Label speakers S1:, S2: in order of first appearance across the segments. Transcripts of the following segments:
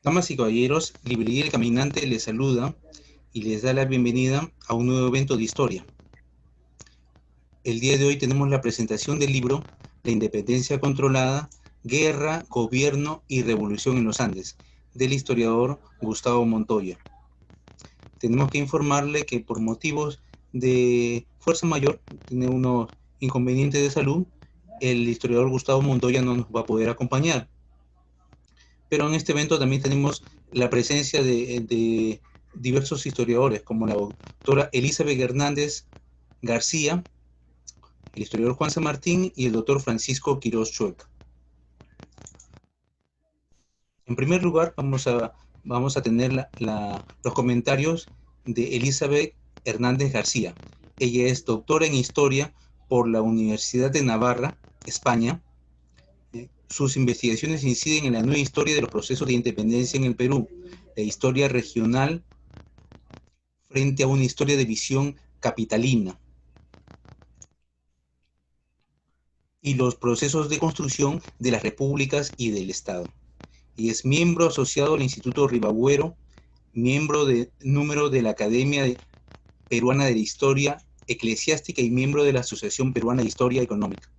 S1: Damas y caballeros, Librería El Caminante les saluda y les da la bienvenida a un nuevo evento de historia. El día de hoy tenemos la presentación del libro La Independencia Controlada, Guerra, Gobierno y Revolución en los Andes, del historiador Gustavo Montoya. Tenemos que informarle que por motivos de fuerza mayor, tiene unos inconvenientes de salud, el historiador Gustavo Montoya no nos va a poder acompañar. Pero en este evento también tenemos la presencia de diversos historiadores, como la doctora Elizabeth Hernández García, el historiador Juan San Martín y el doctor Francisco Quirós Chueca. En primer lugar, vamos a tener los comentarios de Elizabeth Hernández García. Ella es doctora en Historia por la Universidad de Navarra, España. Sus investigaciones inciden en la nueva historia de los procesos de independencia en el Perú, la historia regional frente a una historia de visión capitalina y los procesos de construcción de las repúblicas y del Estado. Y es miembro asociado al Instituto Ribagüero, miembro de número de la Academia Peruana de la Historia Eclesiástica y miembro de la Asociación Peruana de Historia Económica.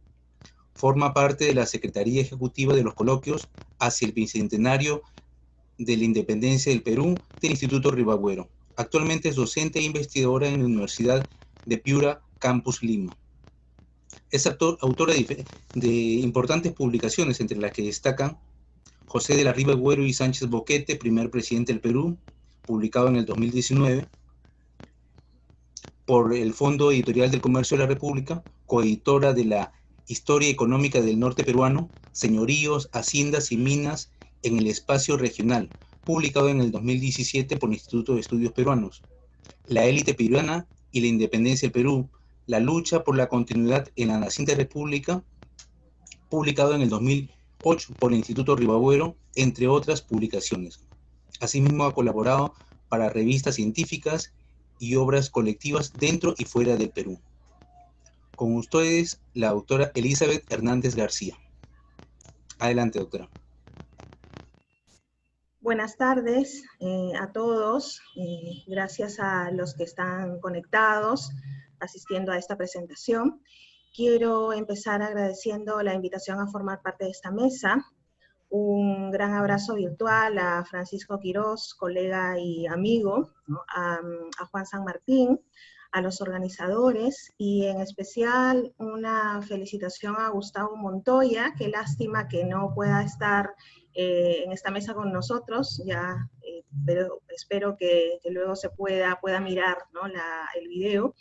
S1: Forma parte de la Secretaría Ejecutiva de los Coloquios hacia el Bicentenario de la Independencia del Perú del Instituto Ribagüero. Actualmente es docente e investigadora en la Universidad de Piura, Campus Lima. Es autora de importantes publicaciones, entre las que destacan José de la Riva Agüero y Sánchez Boquete, primer presidente del Perú, publicado en el 2019 por el Fondo Editorial del Comercio de la República, coeditora de la Historia Económica del Norte Peruano, Señoríos, Haciendas y Minas en el Espacio Regional, publicado en el 2017 por el Instituto de Estudios Peruanos. La élite peruana y la independencia del Perú, la lucha por la continuidad en la naciente república, publicado en el 2008 por el Instituto Ribagüero, entre otras publicaciones. Asimismo ha colaborado para revistas científicas y obras colectivas dentro y fuera del Perú. Con ustedes, la doctora Elizabeth Hernández García. Adelante, doctora.
S2: Buenas tardes a todos. Gracias a los que están conectados, asistiendo a esta presentación. Quiero empezar agradeciendo la invitación a formar parte de esta mesa. Un gran abrazo virtual a Francisco Quirós, colega y amigo, ¿no? a Juan San Martín, a los organizadores y en especial una felicitación a Gustavo Montoya. Qué lástima que no pueda estar en esta mesa con nosotros, ya, pero espero que luego se pueda mirar, ¿no? el video.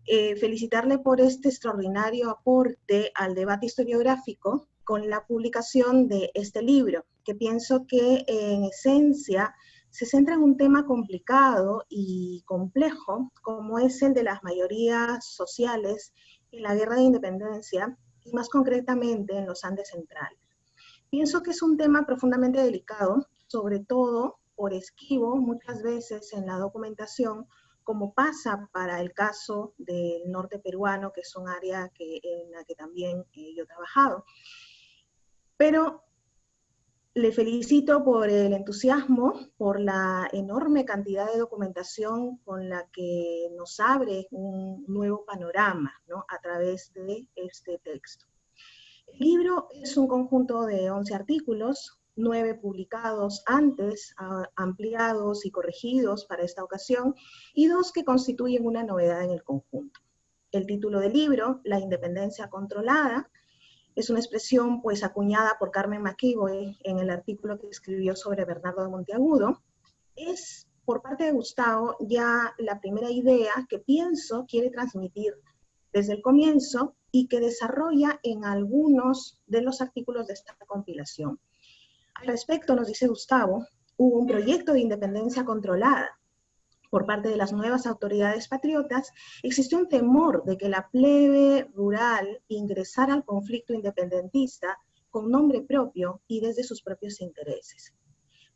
S2: Felicitarle por este extraordinario aporte al debate historiográfico con la publicación de este libro, que pienso que en esencia se centra en un tema complicado y complejo, como es el de las mayorías sociales en la guerra de independencia, y más concretamente en los Andes centrales. Pienso que es un tema profundamente delicado, sobre todo por esquivo muchas veces en la documentación, como pasa para el caso del norte peruano, que es un área en la que también yo he trabajado. Pero le felicito por el entusiasmo, por la enorme cantidad de documentación con la que nos abre un nuevo panorama, ¿no? A través de este texto. El libro es un conjunto de 11 artículos, 9 publicados antes, ampliados y corregidos para esta ocasión, y 2 que constituyen una novedad en el conjunto. El título del libro, La Independencia Controlada, es una expresión pues acuñada por Carmen McEvoy en el artículo que escribió sobre Bernardo de Monteagudo. Es por parte de Gustavo ya la primera idea que pienso quiere transmitir desde el comienzo y que desarrolla en algunos de los artículos de esta compilación. Al respecto, nos dice Gustavo, hubo un proyecto de independencia controlada por parte de las nuevas autoridades patriotas. Existió un temor de que la plebe rural ingresara al conflicto independentista con nombre propio y desde sus propios intereses.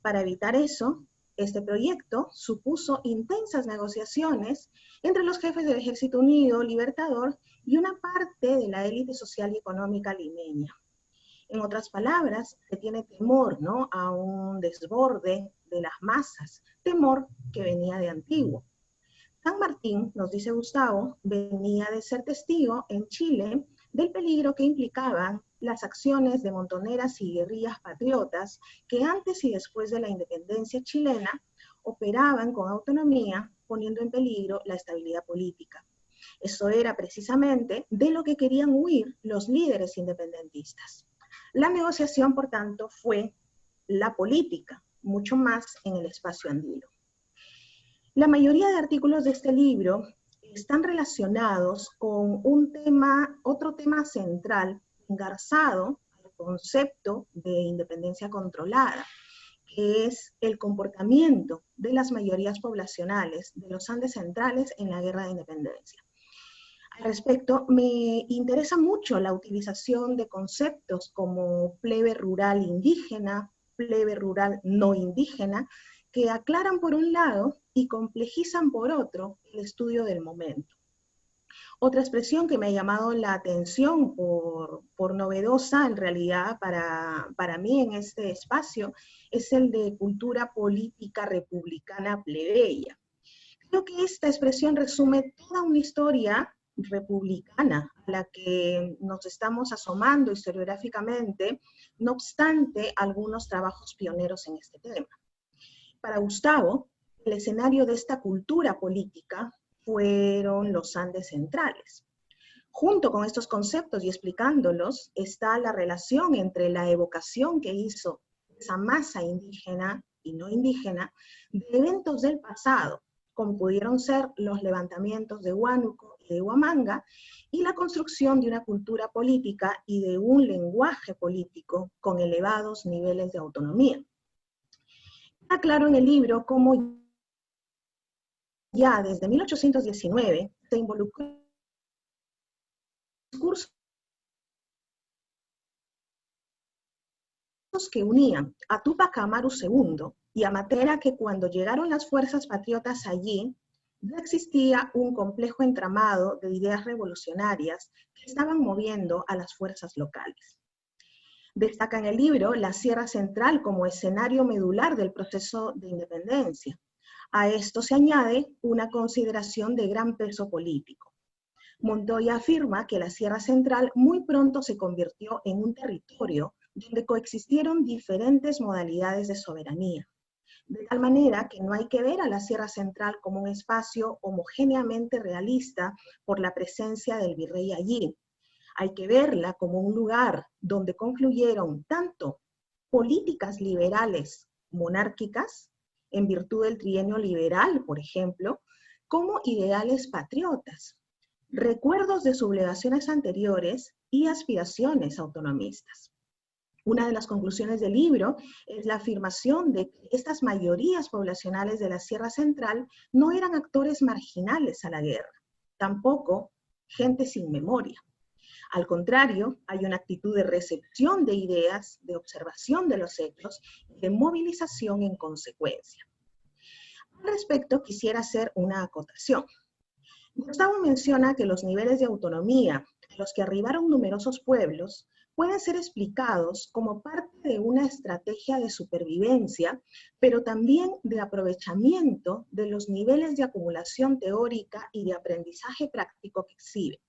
S2: Para evitar eso, este proyecto supuso intensas negociaciones entre los jefes del Ejército Unido Libertador y una parte de la élite social y económica limeña. En otras palabras, se tiene temor, ¿no?, a un desborde de las masas, temor que venía de antiguo. San Martín, nos dice Gustavo, venía de ser testigo en Chile del peligro que implicaban las acciones de montoneras y guerrillas patriotas que antes y después de la independencia chilena operaban con autonomía, poniendo en peligro la estabilidad política. Eso era precisamente de lo que querían huir los líderes independentistas. La negociación, por tanto, fue la política, mucho más en el espacio andino. La mayoría de artículos de este libro están relacionados con otro tema central, engarzado al concepto de independencia controlada, que es el comportamiento de las mayorías poblacionales de los Andes centrales en la Guerra de Independencia. Al respecto, me interesa mucho la utilización de conceptos como plebe rural indígena, plebe rural no indígena, que aclaran por un lado y complejizan por otro el estudio del momento. Otra expresión que me ha llamado la atención por novedosa en realidad para mí en este espacio es el de cultura política republicana plebeya. Creo que esta expresión resume toda una historia republicana a la que nos estamos asomando historiográficamente, no obstante algunos trabajos pioneros en este tema. Para Gustavo, el escenario de esta cultura política fueron los Andes centrales. Junto con estos conceptos y explicándolos está la relación entre la evocación que hizo esa masa indígena y no indígena de eventos del pasado, como pudieron ser los levantamientos de Huánuco y de Huamanga, y la construcción de una cultura política y de un lenguaje político con elevados niveles de autonomía. Está claro en el libro cómo ya desde 1819 se involucró en discursos que unían a Túpac Amaru II y a Matera, que cuando llegaron las fuerzas patriotas allí, ya existía un complejo entramado de ideas revolucionarias que estaban moviendo a las fuerzas locales. Destaca en el libro la Sierra Central como escenario medular del proceso de independencia. A esto se añade una consideración de gran peso político. Montoya afirma que la Sierra Central muy pronto se convirtió en un territorio donde coexistieron diferentes modalidades de soberanía, de tal manera que no hay que ver a la Sierra Central como un espacio homogéneamente realista por la presencia del virrey allí. Hay que verla como un lugar donde confluyeron tanto políticas liberales monárquicas, en virtud del trienio liberal, por ejemplo, como ideales patriotas, recuerdos de sublevaciones anteriores y aspiraciones autonomistas. Una de las conclusiones del libro es la afirmación de que estas mayorías poblacionales de la Sierra Central no eran actores marginales a la guerra, tampoco gente sin memoria. Al contrario, hay una actitud de recepción de ideas, de observación de los hechos y de movilización en consecuencia. Al respecto, quisiera hacer una acotación. Gustavo menciona que los niveles de autonomía a los que arribaron numerosos pueblos pueden ser explicados como parte de una estrategia de supervivencia, pero también de aprovechamiento de los niveles de acumulación teórica y de aprendizaje práctico que exhiben.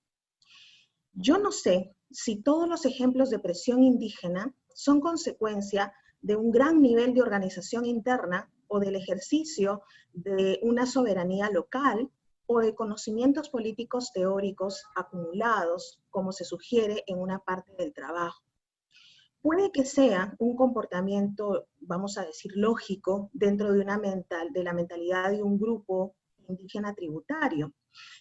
S2: Yo no sé si todos los ejemplos de presión indígena son consecuencia de un gran nivel de organización interna o del ejercicio de una soberanía local o de conocimientos políticos teóricos acumulados, como se sugiere en una parte del trabajo. Puede que sea un comportamiento, vamos a decir, lógico dentro de la mentalidad de un grupo indígena tributario.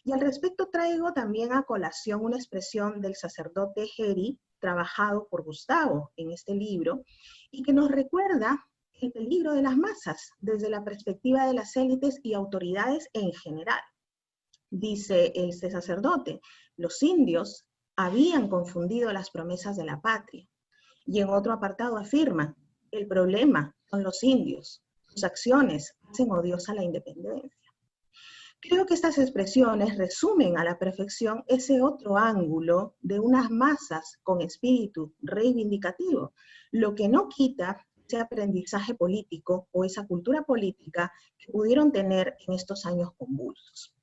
S2: Y al respecto traigo también a colación una expresión del sacerdote Geri, trabajado por Gustavo en este libro, y que nos recuerda el peligro de las masas desde la perspectiva de las élites y autoridades en general. Dice este sacerdote, los indios habían confundido las promesas de la patria. Y en otro apartado afirma, el problema son los indios, sus acciones hacen odiosa la independencia. Creo que estas expresiones resumen a la perfección ese otro ángulo de unas masas con espíritu reivindicativo, lo que no quita ese aprendizaje político o esa cultura política que pudieron tener en estos años convulsos.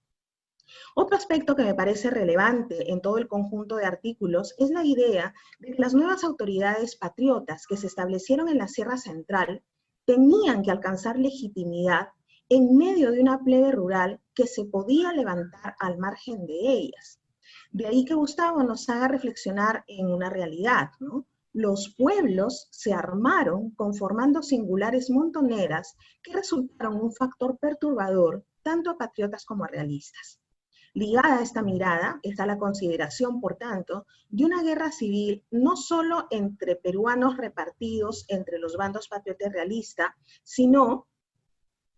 S2: Otro aspecto que me parece relevante en todo el conjunto de artículos es la idea de que las nuevas autoridades patriotas que se establecieron en la Sierra Central tenían que alcanzar legitimidad en medio de una plebe rural que se podía levantar al margen de ellas. De ahí que Gustavo nos haga reflexionar en una realidad, ¿no? Los pueblos se armaron conformando singulares montoneras que resultaron un factor perturbador tanto a patriotas como a realistas. Ligada a esta mirada está la consideración, por tanto, de una guerra civil no solo entre peruanos repartidos entre los bandos patriota y realista, sino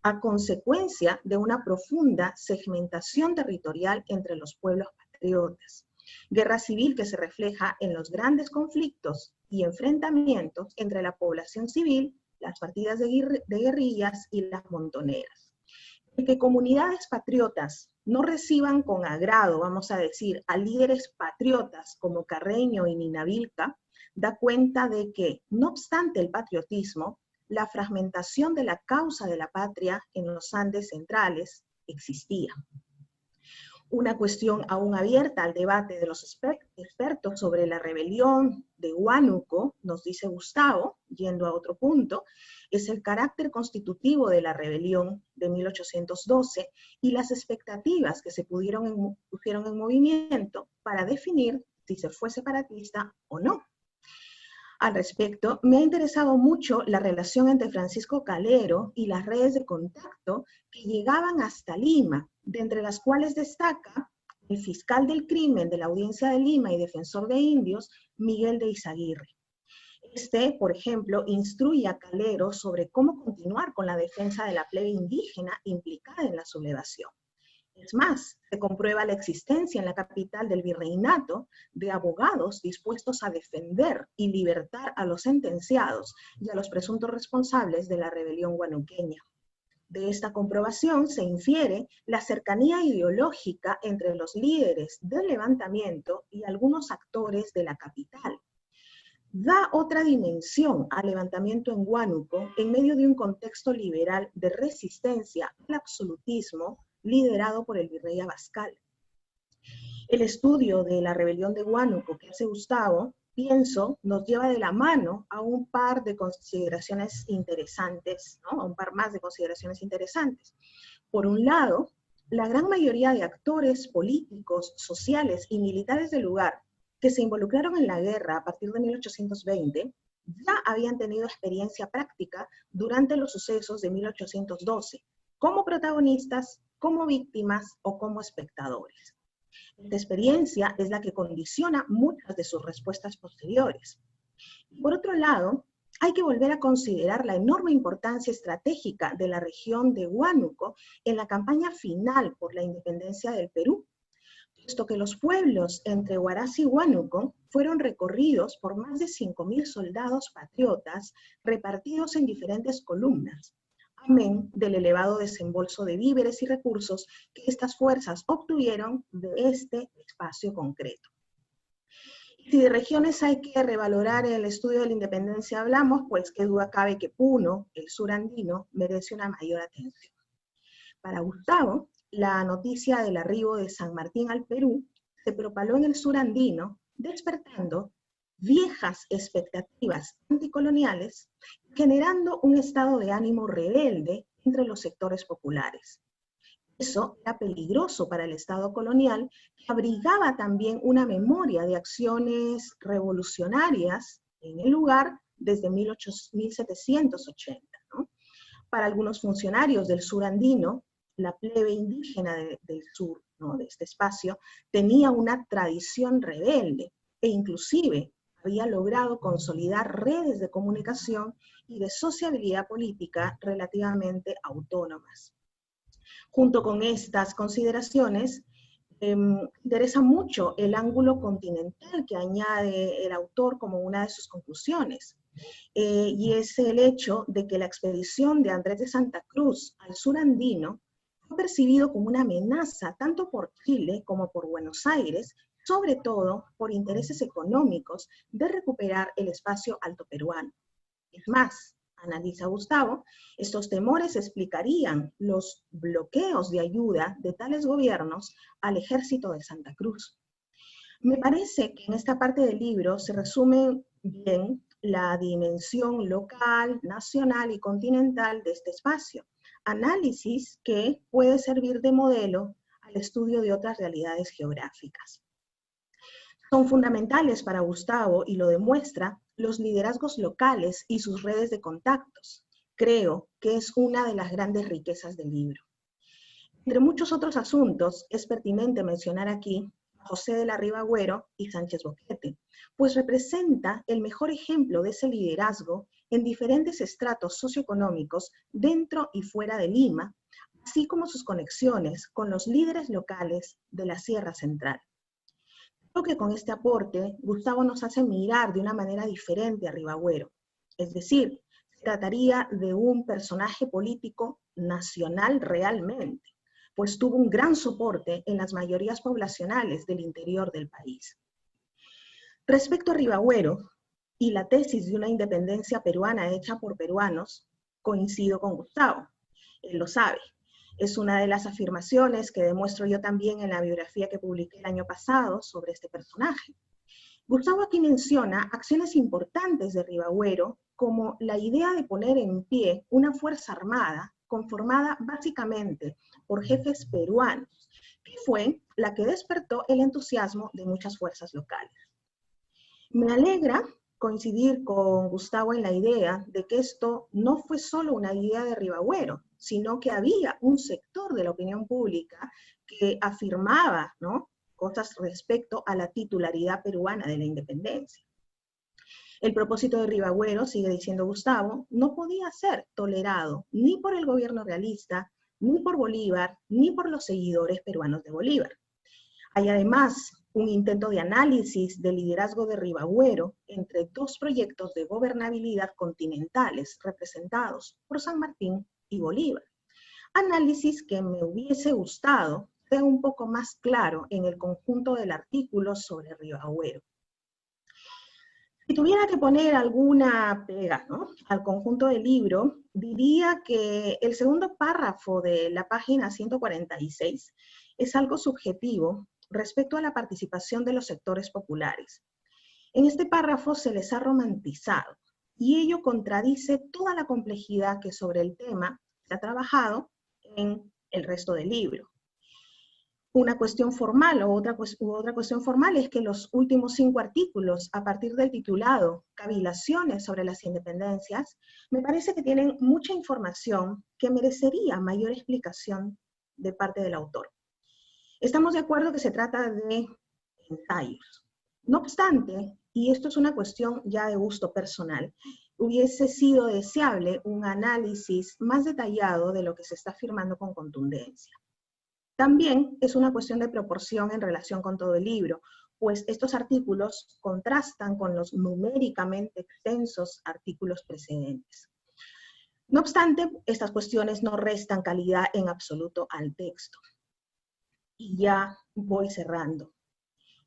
S2: a consecuencia de una profunda segmentación territorial entre los pueblos patriotas. Guerra civil que se refleja en los grandes conflictos y enfrentamientos entre la población civil, las partidas de guerrillas y las montoneras. El que comunidades patriotas no reciban con agrado, vamos a decir, a líderes patriotas como Carreño y Nina Vilca, da cuenta de que, no obstante el patriotismo, la fragmentación de la causa de la patria en los Andes centrales existía. Una cuestión aún abierta al debate de los expertos sobre la rebelión de Huánuco, nos dice Gustavo, yendo a otro punto, es el carácter constitutivo de la rebelión de 1812 y las expectativas que se pusieron en movimiento para definir si se fue separatista o no. Al respecto, me ha interesado mucho la relación entre Francisco Calero y las redes de contacto que llegaban hasta Lima, de entre las cuales destaca el fiscal del crimen de la Audiencia de Lima y defensor de indios, Miguel de Izaguirre. Este, por ejemplo, instruye a Calero sobre cómo continuar con la defensa de la plebe indígena implicada en la sublevación. Es más, se comprueba la existencia en la capital del virreinato de abogados dispuestos a defender y libertar a los sentenciados y a los presuntos responsables de la rebelión huanuqueña. De esta comprobación se infiere la cercanía ideológica entre los líderes del levantamiento y algunos actores de la capital. Da otra dimensión al levantamiento en Huánuco en medio de un contexto liberal de resistencia al absolutismo liderado por el virrey Abascal. El estudio de la rebelión de Huánuco que hace Gustavo, pienso, nos lleva de la mano a un par de consideraciones interesantes, ¿no? A un par más de consideraciones interesantes. Por un lado, la gran mayoría de actores políticos, sociales y militares del lugar que se involucraron en la guerra a partir de 1820 ya habían tenido experiencia práctica durante los sucesos de 1812, como protagonistas, como víctimas o como espectadores. Esta experiencia es la que condiciona muchas de sus respuestas posteriores. Por otro lado, hay que volver a considerar la enorme importancia estratégica de la región de Huánuco en la campaña final por la independencia del Perú, puesto que los pueblos entre Huaraz y Huánuco fueron recorridos por más de 5.000 soldados patriotas repartidos en diferentes columnas, amén del elevado desembolso de víveres y recursos que estas fuerzas obtuvieron de este espacio concreto. Si de regiones hay que revalorar el estudio de la independencia hablamos, pues qué duda cabe que Puno, el sur andino, merece una mayor atención. Para Gustavo, la noticia del arribo de San Martín al Perú se propaló en el sur andino, despertando viejas expectativas anticoloniales, generando un estado de ánimo rebelde entre los sectores populares. Eso era peligroso para el Estado colonial, que abrigaba también una memoria de acciones revolucionarias en el lugar desde 1780, ¿no? Para algunos funcionarios del sur andino, la plebe indígena del sur, ¿no?, de este espacio, tenía una tradición rebelde e inclusive había logrado consolidar redes de comunicación y de sociabilidad política relativamente autónomas. Junto con estas consideraciones, interesa mucho el ángulo continental que añade el autor como una de sus conclusiones, y es el hecho de que la expedición de Andrés de Santa Cruz al sur andino fue percibido como una amenaza tanto por Chile como por Buenos Aires, sobre todo por intereses económicos de recuperar el espacio alto peruano. Es más, analiza Gustavo, estos temores explicarían los bloqueos de ayuda de tales gobiernos al ejército de Santa Cruz. Me parece que en esta parte del libro se resume bien la dimensión local, nacional y continental de este espacio, análisis que puede servir de modelo al estudio de otras realidades geográficas. Son fundamentales para Gustavo, y lo demuestra, los liderazgos locales y sus redes de contactos. Creo que es una de las grandes riquezas del libro. Entre muchos otros asuntos, es pertinente mencionar aquí a José de la Riva Agüero y Sánchez Boquete, pues representa el mejor ejemplo de ese liderazgo en diferentes estratos socioeconómicos dentro y fuera de Lima, así como sus conexiones con los líderes locales de la Sierra Central. Creo que con este aporte, Gustavo nos hace mirar de una manera diferente a Riva Agüero. Es decir, se trataría de un personaje político nacional realmente, pues tuvo un gran soporte en las mayorías poblacionales del interior del país. Respecto a Riva Agüero y la tesis de una independencia peruana hecha por peruanos, coincido con Gustavo, él lo sabe. Es una de las afirmaciones que demuestro yo también en la biografía que publiqué el año pasado sobre este personaje. Gustavo aquí menciona acciones importantes de Riva Agüero, como la idea de poner en pie una fuerza armada conformada básicamente por jefes peruanos, que fue la que despertó el entusiasmo de muchas fuerzas locales. Me alegra coincidir con Gustavo en la idea de que esto no fue solo una idea de Riva Agüero, sino que había un sector de la opinión pública que afirmaba, ¿no?, cosas respecto a la titularidad peruana de la independencia. El propósito de Riva Agüero, sigue diciendo Gustavo, no podía ser tolerado ni por el gobierno realista, ni por Bolívar, ni por los seguidores peruanos de Bolívar. Hay además un intento de análisis del liderazgo de Riva Agüero entre dos proyectos de gobernabilidad continentales representados por San Martín y Bolívar. Análisis que me hubiese gustado sea un poco más claro en el conjunto del artículo sobre Riva Agüero. Si tuviera que poner alguna pega, ¿no?, al conjunto del libro, diría que el segundo párrafo de la página 146 es algo subjetivo respecto a la participación de los sectores populares. En este párrafo se les ha romantizado, y ello contradice toda la complejidad que sobre el tema se ha trabajado en el resto del libro. Una cuestión formal o otra cuestión formal es que los últimos 5 artículos, a partir del titulado Cavilaciones sobre las independencias, me parece que tienen mucha información que merecería mayor explicación de parte del autor. Estamos de acuerdo que se trata de ensayos. No obstante, y esto es una cuestión ya de gusto personal, hubiese sido deseable un análisis más detallado de lo que se está afirmando con contundencia. También es una cuestión de proporción en relación con todo el libro, pues estos artículos contrastan con los numéricamente extensos artículos precedentes. No obstante, estas cuestiones no restan calidad en absoluto al texto. Y ya voy cerrando,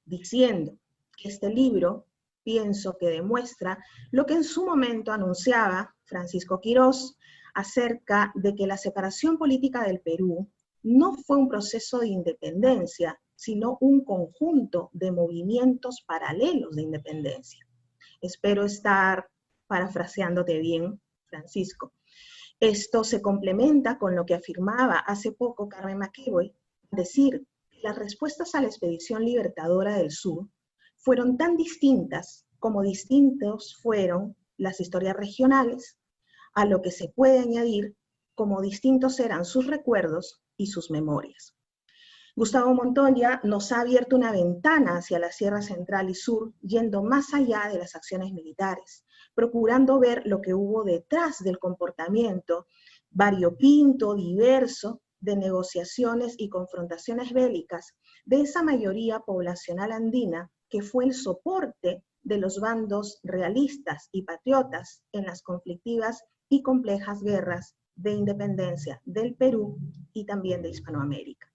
S2: diciendo que este libro pienso que demuestra lo que en su momento anunciaba Francisco Quirós acerca de que la separación política del Perú no fue un proceso de independencia, sino un conjunto de movimientos paralelos de independencia. Espero estar parafraseándote bien, Francisco. Esto se complementa con lo que afirmaba hace poco Carmen McEvoy, decir que las respuestas a la expedición libertadora del sur fueron tan distintas como distintos fueron las historias regionales, a lo que se puede añadir como distintos eran sus recuerdos y sus memorias. Gustavo Montoya nos ha abierto una ventana hacia la Sierra Central y Sur, yendo más allá de las acciones militares, procurando ver lo que hubo detrás del comportamiento variopinto, diverso, de negociaciones y confrontaciones bélicas de esa mayoría poblacional andina que fue el soporte de los bandos realistas y patriotas en las conflictivas y complejas guerras de independencia del Perú y también de Hispanoamérica.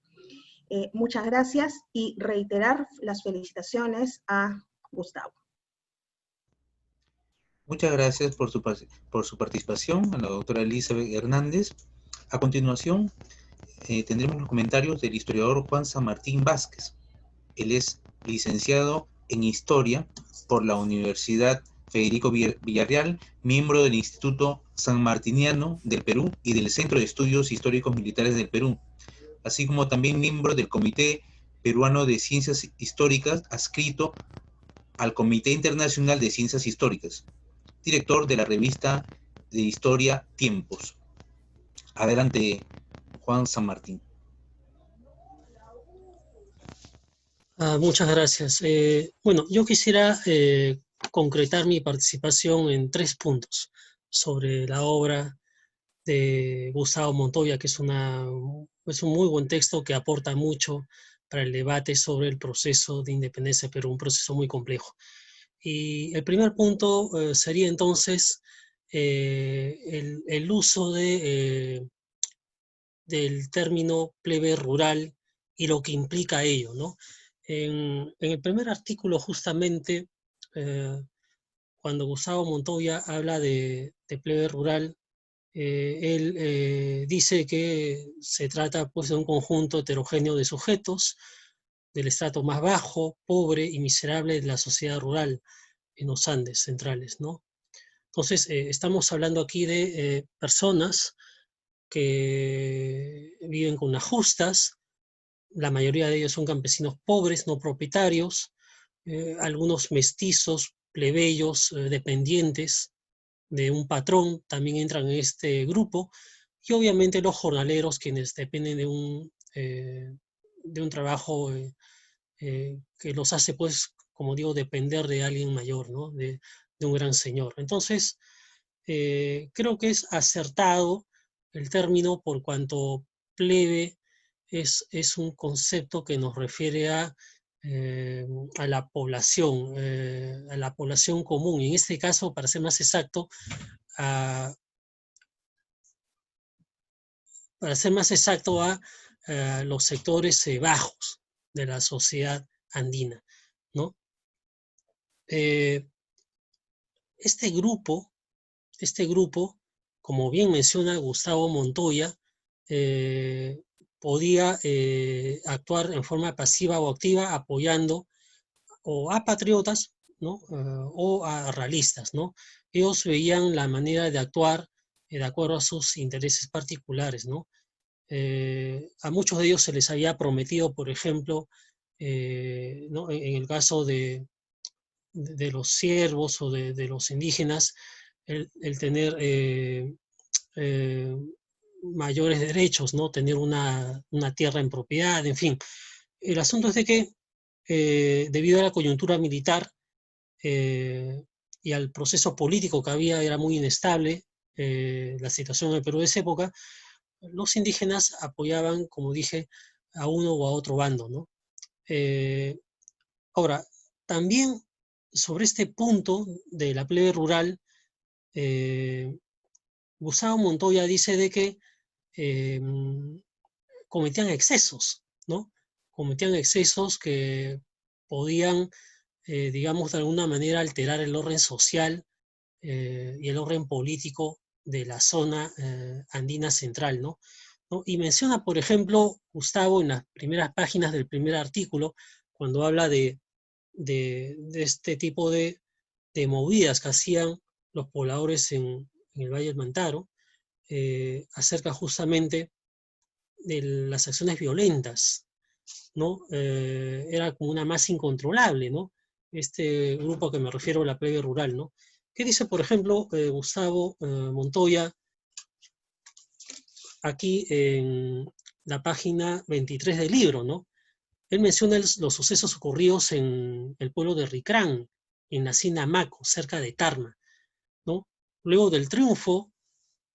S2: Muchas gracias y reiterar las felicitaciones a Gustavo.
S1: Muchas gracias por su participación, a la doctora Elizabeth Hernández. A continuación, tendremos los comentarios del historiador Juan San Martín Vázquez. Él es licenciado en Historia por la Universidad Federico Villarreal, miembro del Instituto San Martiniano del Perú y del Centro de Estudios Históricos Militares del Perú, así como también miembro del Comité Peruano de Ciencias Históricas, adscrito al Comité Internacional de Ciencias Históricas, director de la revista de Historia Tiempos. Adelante, Juan San Martín.
S3: Muchas gracias. Bueno, yo quisiera concretar mi participación en 3 puntos sobre la obra de Gustavo Montoya, que es un muy buen texto que aporta mucho para el debate sobre el proceso de independencia de Perú, un proceso muy complejo. Y el primer punto sería entonces el uso del término plebe rural y lo que implica ello, ¿no? En el primer artículo, justamente, cuando Gustavo Montoya habla de plebe rural, él dice que se trata, pues, de un conjunto heterogéneo de sujetos del estrato más bajo, pobre y miserable de la sociedad rural en los Andes centrales, ¿no? Entonces, estamos hablando aquí de personas que viven con las justas. La mayoría de ellos son campesinos pobres, no propietarios, algunos mestizos, plebeyos, dependientes de un patrón también entran en este grupo, y obviamente los jornaleros, quienes dependen de un trabajo que los hace, pues, como digo, depender de alguien mayor, ¿no? De un gran señor. Entonces, creo que es acertado el término, por cuanto plebe es un concepto que nos refiere a la población común. En este caso, para ser más exacto, a los sectores bajos de la sociedad andina, ¿no? Este grupo, como bien menciona Gustavo Montoya, podía actuar en forma pasiva o activa apoyando o a patriotas, ¿no? O a realistas, ¿no? Ellos veían la manera de actuar de acuerdo a sus intereses particulares, ¿no? A muchos de ellos se les había prometido, por ejemplo, ¿no? En el caso de los siervos o de los indígenas, el tener mayores derechos, ¿no? Tener una tierra en propiedad, en fin. El asunto es de que debido a la coyuntura militar y al proceso político que había, era muy inestable la situación en el Perú de esa época, los indígenas apoyaban, como dije, a uno o a otro bando, ¿no? Ahora, también sobre este punto de la plebe rural, Gustavo Montoya dice de que cometían excesos, ¿no? Cometían excesos que podían, digamos, de alguna manera alterar el orden social y el orden político de la zona andina central, ¿no? Y menciona, por ejemplo, Gustavo, en las primeras páginas del primer artículo, cuando habla de este tipo de movidas que hacían los pobladores en el Valle del Mantaro, acerca justamente de las acciones violentas, ¿no? Era como una masa incontrolable, ¿no? Este grupo que me refiero, la plebe rural, ¿no? ¿Qué dice, por ejemplo, Gustavo Montoya aquí en la página 23 del libro, ¿no? Él menciona los sucesos ocurridos en el pueblo de Ricrán, en la Hacienda Maco, cerca de Tarma, ¿no? Luego del triunfo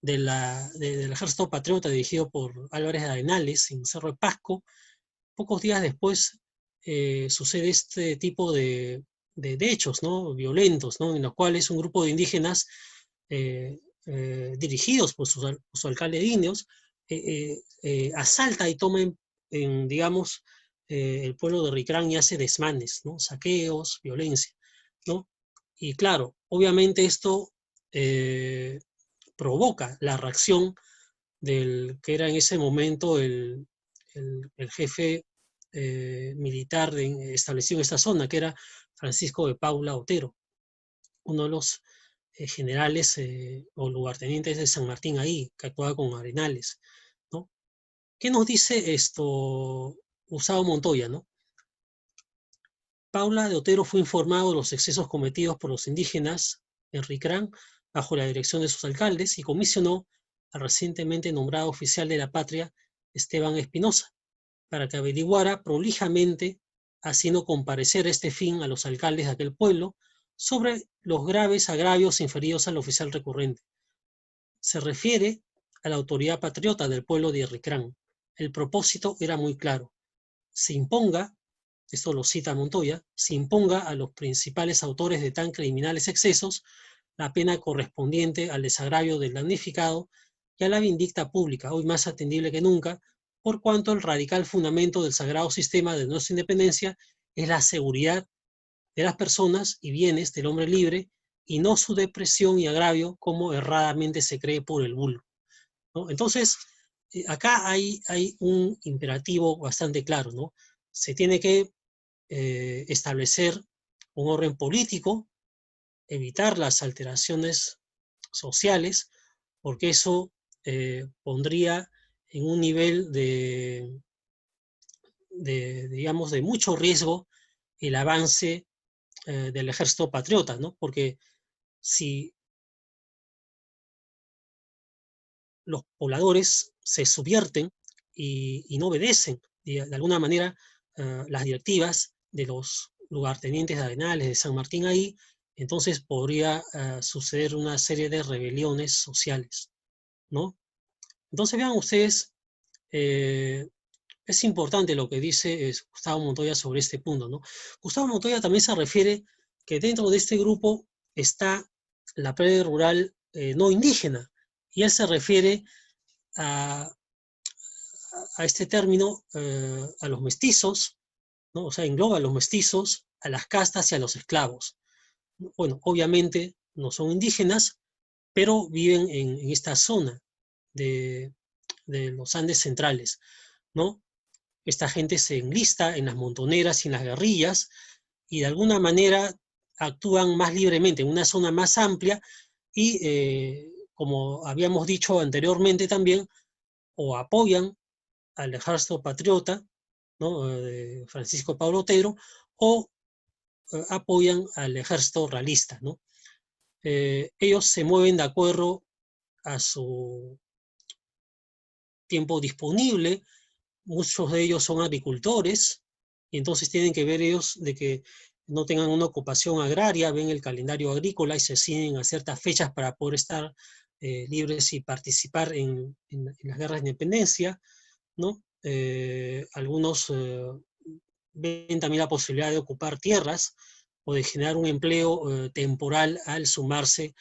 S3: del ejército patriota dirigido por Álvarez de Arenales en Cerro de Pasco, pocos días después sucede este tipo de hechos, ¿no? Violentos, ¿no? En los cuales un grupo de indígenas dirigidos por su alcalde de Indios, asalta y toma digamos, el pueblo de Ricrán y hace desmanes, ¿no? Saqueos, violencia, ¿no? Y claro, obviamente esto provoca la reacción del que era en ese momento el jefe militar establecido en esta zona, que era Francisco de Paula Otero, uno de los generales o lugartenientes de San Martín ahí, que actuaba con Arenales, ¿no? ¿Qué nos dice esto Gustavo Montoya, no? Paula de Otero fue informado de los excesos cometidos por los indígenas en Ricrán bajo la dirección de sus alcaldes y comisionó al recientemente nombrado oficial de la patria, Esteban Espinosa, para que averiguara prolijamente, haciendo comparecer a este fin a los alcaldes de aquel pueblo, sobre los graves agravios inferidos al oficial recurrente. Se refiere a la autoridad patriota del pueblo de Ricrán. El propósito era muy claro: se imponga, esto lo cita Montoya, se imponga a los principales autores de tan criminales excesos la pena correspondiente al desagravio del damnificado y a la vindicta pública, hoy más atendible que nunca, por cuanto el radical fundamento del sagrado sistema de nuestra independencia es la seguridad de las personas y bienes del hombre libre, y no su depresión y agravio como erradamente se cree por el vulgo, ¿no? Entonces, acá hay un imperativo bastante claro, ¿no? Se tiene que establecer un orden político, evitar las alteraciones sociales, porque eso pondría en un nivel digamos, de mucho riesgo el avance del ejército patriota, ¿no? Porque si los pobladores se subvierten y no obedecen de alguna manera las directivas de los lugartenientes de Arenales, de San Martín ahí, entonces podría suceder una serie de rebeliones sociales, ¿no? Entonces vean ustedes, es importante lo que dice Gustavo Montoya sobre este punto, ¿no? Gustavo Montoya también se refiere que dentro de este grupo está la plebe rural no indígena, y él se refiere a este término, a los mestizos, ¿no? O sea, engloba a los mestizos, a las castas y a los esclavos. Bueno, obviamente no son indígenas, pero viven en esta zona de los Andes centrales, ¿no? Esta gente se enlista en las montoneras y en las guerrillas y de alguna manera actúan más libremente en una zona más amplia y, como habíamos dicho anteriormente también, o apoyan al ejército patriota, ¿no? De Francisco Pablo Otero, o apoyan al ejército realista, ¿no? Ellos se mueven de acuerdo a su tiempo disponible. Muchos de ellos son agricultores, y entonces tienen que ver ellos de que no tengan una ocupación agraria, ven el calendario agrícola y se siguen a ciertas fechas para poder estar libres y participar en las guerras de independencia, ¿no? Algunos ven también la posibilidad de ocupar tierras o de generar un empleo temporal al sumarse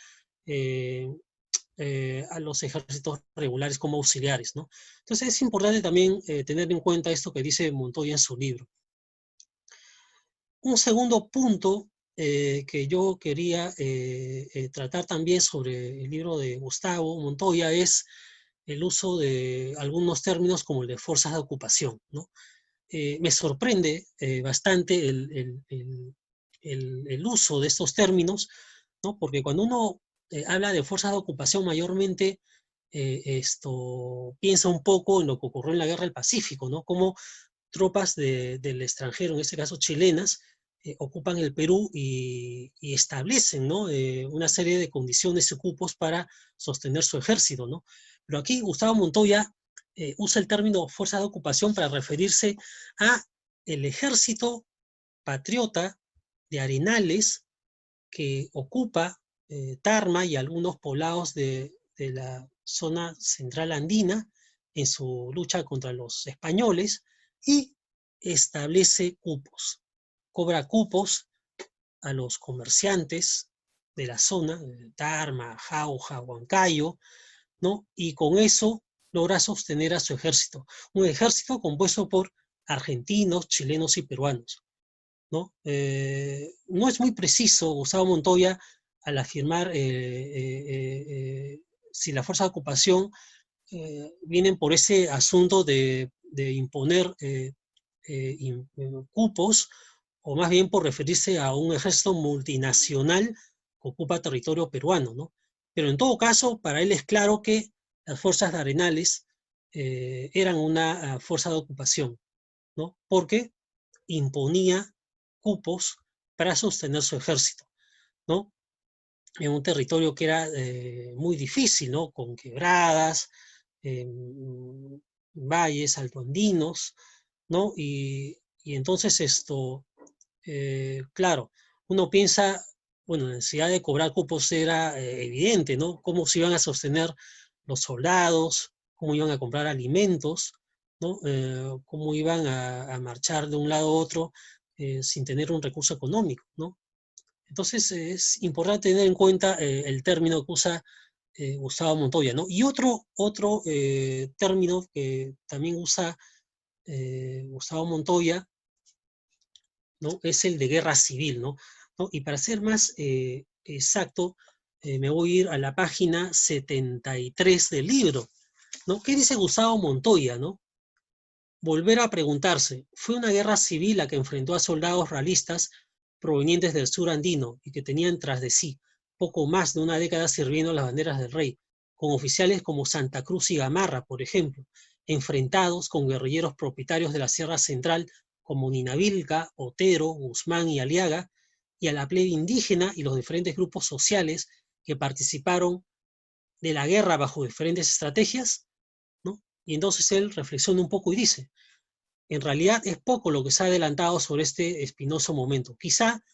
S3: a los ejércitos regulares como auxiliares, ¿no? Entonces es importante también tener en cuenta esto que dice Montoya en su libro. Un segundo punto que yo quería tratar también sobre el libro de Gustavo Montoya es el uso de algunos términos como el de fuerzas de ocupación, ¿no? Me sorprende bastante el uso de estos términos, ¿no? Porque cuando uno habla de fuerzas de ocupación, mayormente piensa un poco en lo que ocurrió en la Guerra del Pacífico, ¿no? Como tropas del extranjero, en este caso chilenas, ocupan el Perú y establecen, ¿no? Una serie de condiciones y cupos para sostener su ejército, ¿no? Pero aquí Gustavo Montoya usa el término fuerza de ocupación para referirse a el ejército patriota de Arenales que ocupa Tarma y algunos poblados de la zona central andina en su lucha contra los españoles, y establece cupos, cobra cupos a los comerciantes de la zona, Tarma, Jauja, Huancayo, ¿no? Y con eso logra sostener a su ejército. Un ejército compuesto por argentinos, chilenos y peruanos, ¿no? No es muy preciso Gustavo Montoya al afirmar si la fuerza de ocupación vienen por ese asunto de imponer cupos, o más bien por referirse a un ejército multinacional que ocupa territorio peruano, ¿no? Pero en todo caso, para él es claro que las fuerzas de Arenales eran una fuerza de ocupación, ¿no? Porque imponía cupos para sostener su ejército, ¿no? En un territorio que era muy difícil, ¿no? Con quebradas, valles altoandinos, ¿no? Y entonces esto, claro, uno piensa, bueno, la necesidad de cobrar cupos era evidente, ¿no? Cómo se iban a sostener los soldados, cómo iban a comprar alimentos, ¿no? Cómo iban a marchar de un lado a otro sin tener un recurso económico, ¿no? Entonces es importante tener en cuenta el término que usa Gustavo Montoya, ¿no? Y otro término que también usa Gustavo Montoya, ¿no? Es el de guerra civil, ¿no? Y para ser más exacto, me voy a ir a la página 73 del libro, ¿no? ¿Qué dice Gustavo Montoya, ¿no? Volver a preguntarse, ¿fue una guerra civil la que enfrentó a soldados realistas provenientes del sur andino y que tenían tras de sí poco más de una década sirviendo las banderas del rey, con oficiales como Santa Cruz y Gamarra, por ejemplo, enfrentados con guerrilleros propietarios de la Sierra Central como Ninavilca, Otero, Guzmán y Aliaga, y a la plebe indígena y los diferentes grupos sociales que participaron de la guerra bajo diferentes estrategias, ¿no? Y entonces él reflexiona un poco y dice, en realidad es poco lo que se ha adelantado sobre este espinoso momento, quizá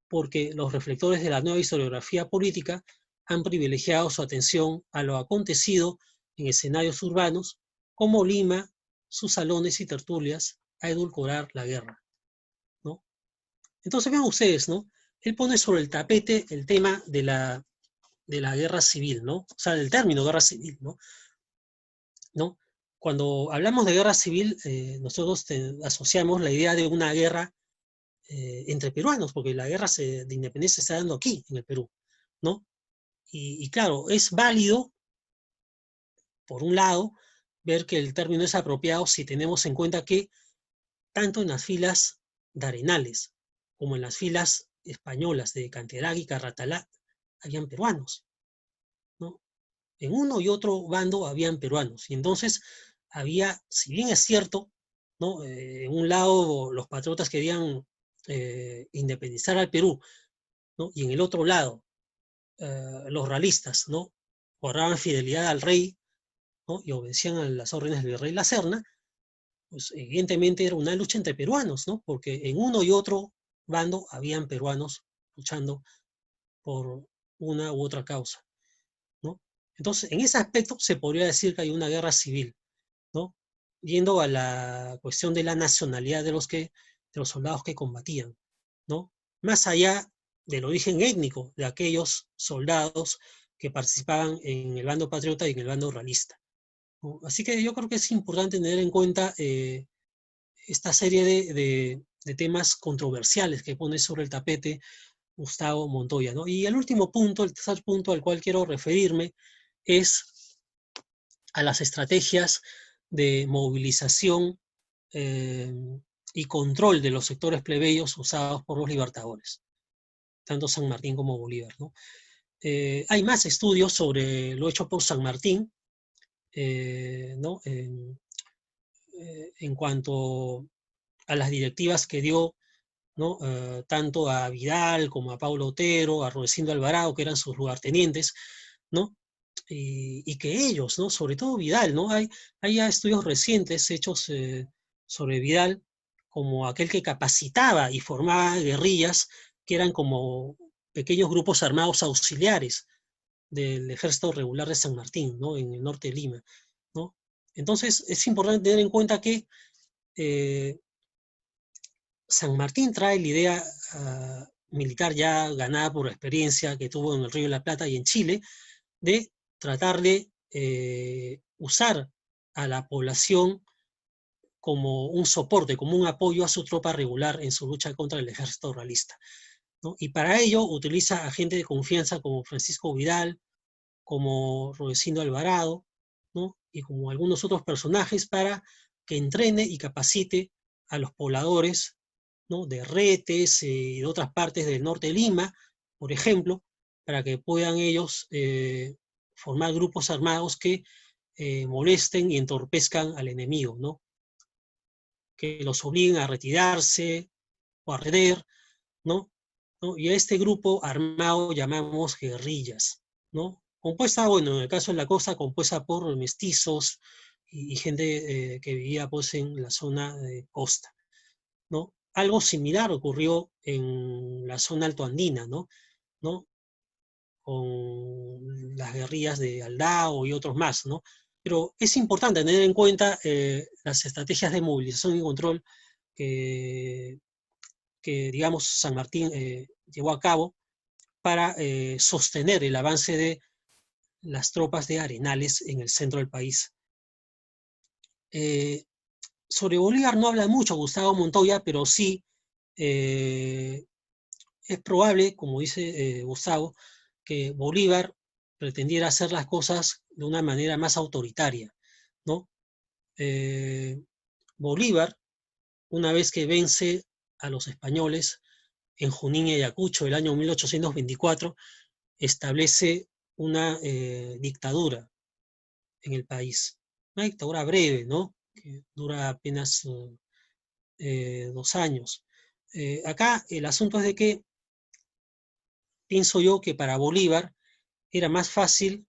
S3: porque los reflectores de la nueva historiografía política han privilegiado su atención a lo acontecido en escenarios urbanos, como Lima, sus salones y tertulias, a edulcorar la guerra, ¿no? Entonces vean ustedes, ¿no? Él pone sobre el tapete el tema de la guerra civil, ¿no? O sea, del término guerra civil, ¿no? ¿No? Cuando hablamos de guerra civil, nosotros asociamos la idea de una guerra entre peruanos, porque la guerra de independencia se está dando aquí, en el Perú, ¿no? Y claro, es válido, por un lado, ver que el término es apropiado si tenemos en cuenta que tanto en las filas de Arenales como en las filas españolas de Canterag y Carratalá habían peruanos, ¿no? En uno y otro bando habían peruanos, y entonces había, si bien es cierto, ¿no? En un lado los patriotas querían independizar al Perú, ¿no? Y en el otro lado los realistas, ¿no? Guardaban fidelidad al rey, ¿no? Y obedecían a las órdenes del virrey La Serna, pues evidentemente era una lucha entre peruanos, ¿no? Porque en uno y otro bando habían peruanos luchando por una u otra causa, ¿no? Entonces, en ese aspecto se podría decir que hay una guerra civil, ¿no? Yendo a la cuestión de la nacionalidad de los soldados que combatían, ¿no? Más allá del origen étnico de aquellos soldados que participaban en el bando patriota y en el bando realista, ¿no? Así que yo creo que es importante tener en cuenta esta serie de temas controversiales que pone sobre el tapete Gustavo Montoya, ¿no? Y el último punto, el tercer punto al cual quiero referirme es a las estrategias de movilización y control de los sectores plebeyos usados por los libertadores, tanto San Martín como Bolívar, ¿no? Hay más estudios sobre lo hecho por San Martín, ¿no? En cuanto a las directivas que dio, ¿no? Tanto a Vidal como a Paulo Otero, a Rudecindo Alvarado, que eran sus lugartenientes, ¿no? Y que ellos, ¿no? Sobre todo Vidal, ¿no? Hay ya estudios recientes hechos sobre Vidal como aquel que capacitaba y formaba guerrillas que eran como pequeños grupos armados auxiliares del ejército regular de San Martín, ¿no? En el norte de Lima, ¿no? Entonces es importante tener en cuenta que San Martín trae la idea militar ya ganada por la experiencia que tuvo en el Río de la Plata y en Chile, de tratar de usar a la población como un soporte, como un apoyo a su tropa regular en su lucha contra el ejército realista, ¿no? Y para ello utiliza a gente de confianza como Francisco Vidal, como Rudecindo Alvarado, ¿no? Y como algunos otros personajes para que entrene y capacite a los pobladores, ¿no? De Retes y de otras partes del norte de Lima, por ejemplo, para que puedan ellos formar grupos armados que molesten y entorpezcan al enemigo, ¿no? Que los obliguen a retirarse o a arder, ¿no? ¿No? Y a este grupo armado llamamos guerrillas, ¿no? Compuesta, bueno, en el caso de la costa, compuesta por mestizos y gente que vivía pues en la zona de costa, ¿no? Algo similar ocurrió en la zona altoandina, ¿no? ¿No? Con las guerrillas de Aldao y otros más, ¿no? Pero es importante tener en cuenta las estrategias de movilización y control que digamos, San Martín llevó a cabo para sostener el avance de las tropas de Arenales en el centro del país. Sobre Bolívar no habla mucho Gustavo Montoya, pero sí es probable, como dice Gustavo, que Bolívar pretendiera hacer las cosas de una manera más autoritaria, ¿no? Bolívar, una vez que vence a los españoles en Junín y Ayacucho el año 1824, establece una dictadura en el país. Una dictadura breve, ¿no? Que dura apenas 2 años. Acá el asunto es de que pienso yo que para Bolívar era más fácil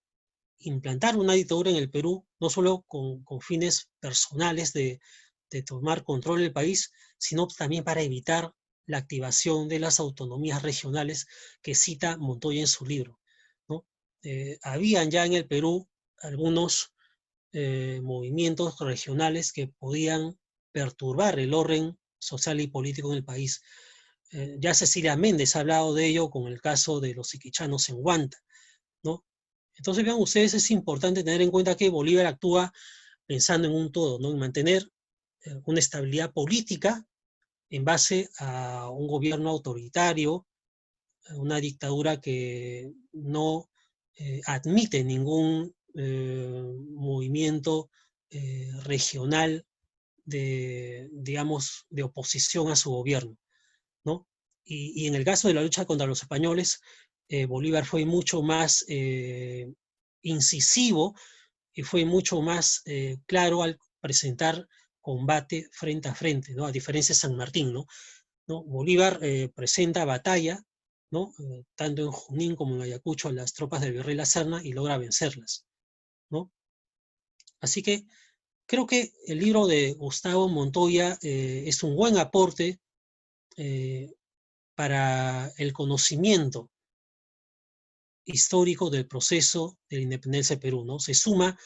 S3: implantar una dictadura en el Perú, no solo con fines personales de tomar control del país, sino también para evitar la activación de las autonomías regionales que cita Montoya en su libro, ¿no? Habían ya en el Perú algunos movimientos regionales que podían perturbar el orden social y político en el país. Ya Cecilia Méndez ha hablado de ello con el caso de los iquichanos en Huanta, ¿no? Entonces, vean ustedes, es importante tener en cuenta que Bolívar actúa pensando en un todo, ¿no? En mantener una estabilidad política en base a un gobierno autoritario, una dictadura que no admite ningún movimiento regional de, digamos, de oposición a su gobierno, ¿no? Y en el caso de la lucha contra los españoles, Bolívar fue mucho más incisivo y fue mucho más claro al presentar combate frente a frente, ¿no? A diferencia de San Martín, ¿no? Bolívar presenta batalla, ¿no? Tanto en Junín como en Ayacucho a las tropas del virrey La Serna y logra vencerlas, ¿no? Así que creo que el libro de Gustavo Montoya es un buen aporte para el conocimiento histórico del proceso de la independencia de Perú, ¿no? Se suma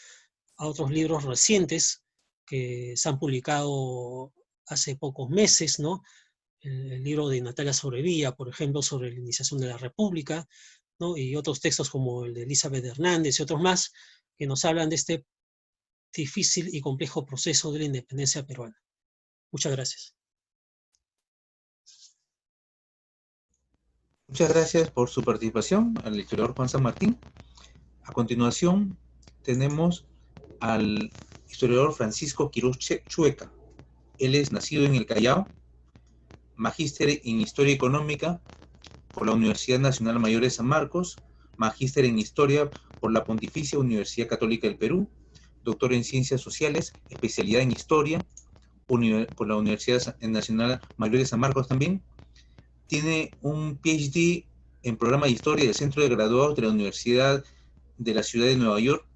S3: a otros libros recientes que se han publicado hace pocos meses, ¿no? El libro de Natalia Sobrevilla, por ejemplo, sobre la iniciación de la República, ¿no? Y otros textos como el de Elizabeth Hernández y otros más, que nos hablan de este difícil y complejo proceso de la independencia peruana. Muchas gracias.
S1: Muchas gracias por su participación al historiador Juan San Martín. A continuación tenemos al historiador Francisco Quiroz Chueca. Él es nacido en el Callao, magíster en Historia Económica por la Universidad Nacional Mayor de San Marcos, magíster en Historia por la Pontificia Universidad Católica del Perú, doctor en Ciencias Sociales, especialidad en Historia por la Universidad Nacional Mayor de San Marcos también. Tiene un PhD en programa de Historia del Centro de Graduados de la Universidad de la Ciudad de Nueva York.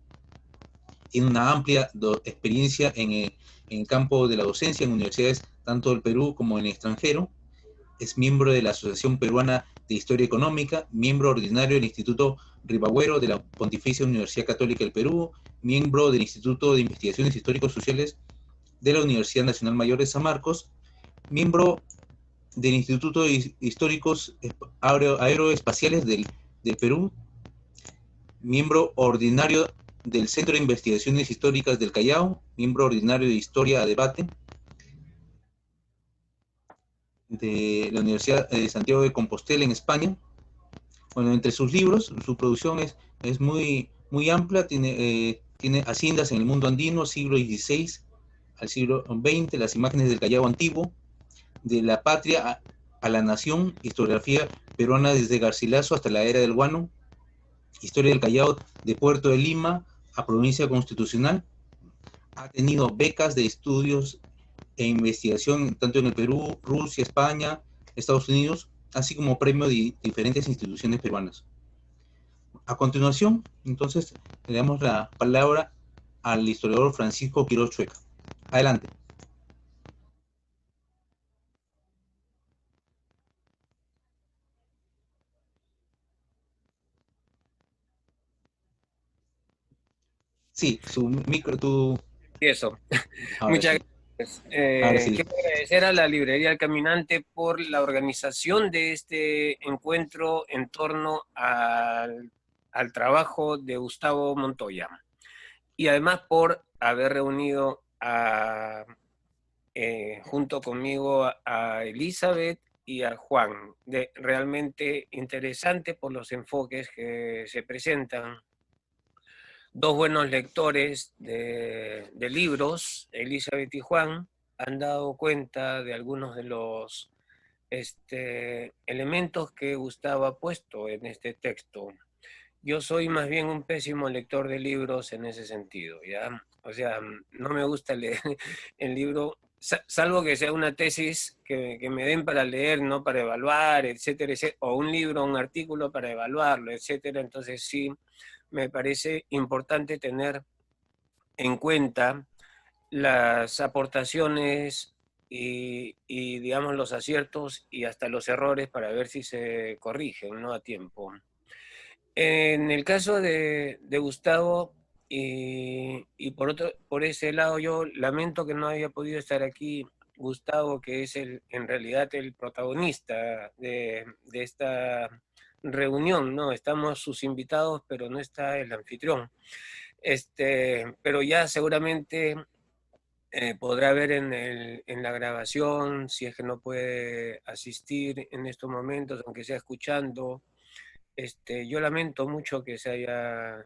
S1: Tiene una amplia experiencia en el campo de la docencia en universidades tanto del Perú como en el extranjero. Es miembro de la Asociación Peruana de Historia Económica, miembro ordinario del Instituto Ribagüero de la Pontificia Universidad Católica del Perú, miembro del Instituto de Investigaciones Históricos Sociales de la Universidad Nacional Mayor de San Marcos, miembro del Instituto de Históricos Aeroespaciales del Perú, miembro ordinario del Centro de Investigaciones Históricas del Callao, miembro ordinario de Historia a Debate de la Universidad de Santiago de Compostela en España. Bueno, entre sus libros, su producción es muy amplia, tiene Haciendas en el Mundo Andino, siglo XVI al siglo XX, Las Imágenes del Callao Antiguo, De la Patria a la Nación, historiografía peruana desde Garcilaso hasta la era del Guano, Historia del Callao de Puerto de Lima a Provincia Constitucional. Ha tenido becas de estudios e investigación tanto en el Perú, Rusia, España, Estados Unidos, así como premio de diferentes instituciones peruanas. A continuación, entonces, le damos la palabra al historiador Francisco Quiroz Chueca. Adelante. Sí, su micro, tu...
S4: Y eso.
S1: Ahora
S4: Muchas
S1: sí.
S4: gracias.
S1: Ahora sí.
S4: Quiero agradecer a la Librería El Caminante por la organización de este encuentro en torno al trabajo de Gustavo Montoya. Y además por haber reunido junto conmigo a Elizabeth y a Juan. Realmente interesante por los enfoques que se presentan. Dos buenos lectores de libros, Elizabeth y Juan, han dado cuenta de algunos de los elementos que Gustavo ha puesto en este texto. Yo soy más bien un pésimo lector de libros en ese sentido, ¿ya? O sea, no me gusta leer el libro, salvo que sea una tesis que me den para leer, no para evaluar, etcétera, etcétera, o un libro, un artículo para evaluarlo, etcétera. Entonces sí, me parece importante tener en cuenta las aportaciones y digamos los aciertos y hasta los errores para ver si se corrigen, ¿no? A tiempo. En el caso de Gustavo, y por ese lado yo lamento que no haya podido estar aquí Gustavo, que es en realidad el protagonista de esta reunión, ¿no? Estamos sus invitados, pero no está el anfitrión. Pero ya seguramente podrá ver en la grabación, si es que no puede asistir en estos momentos, aunque sea escuchando. Yo lamento mucho que haya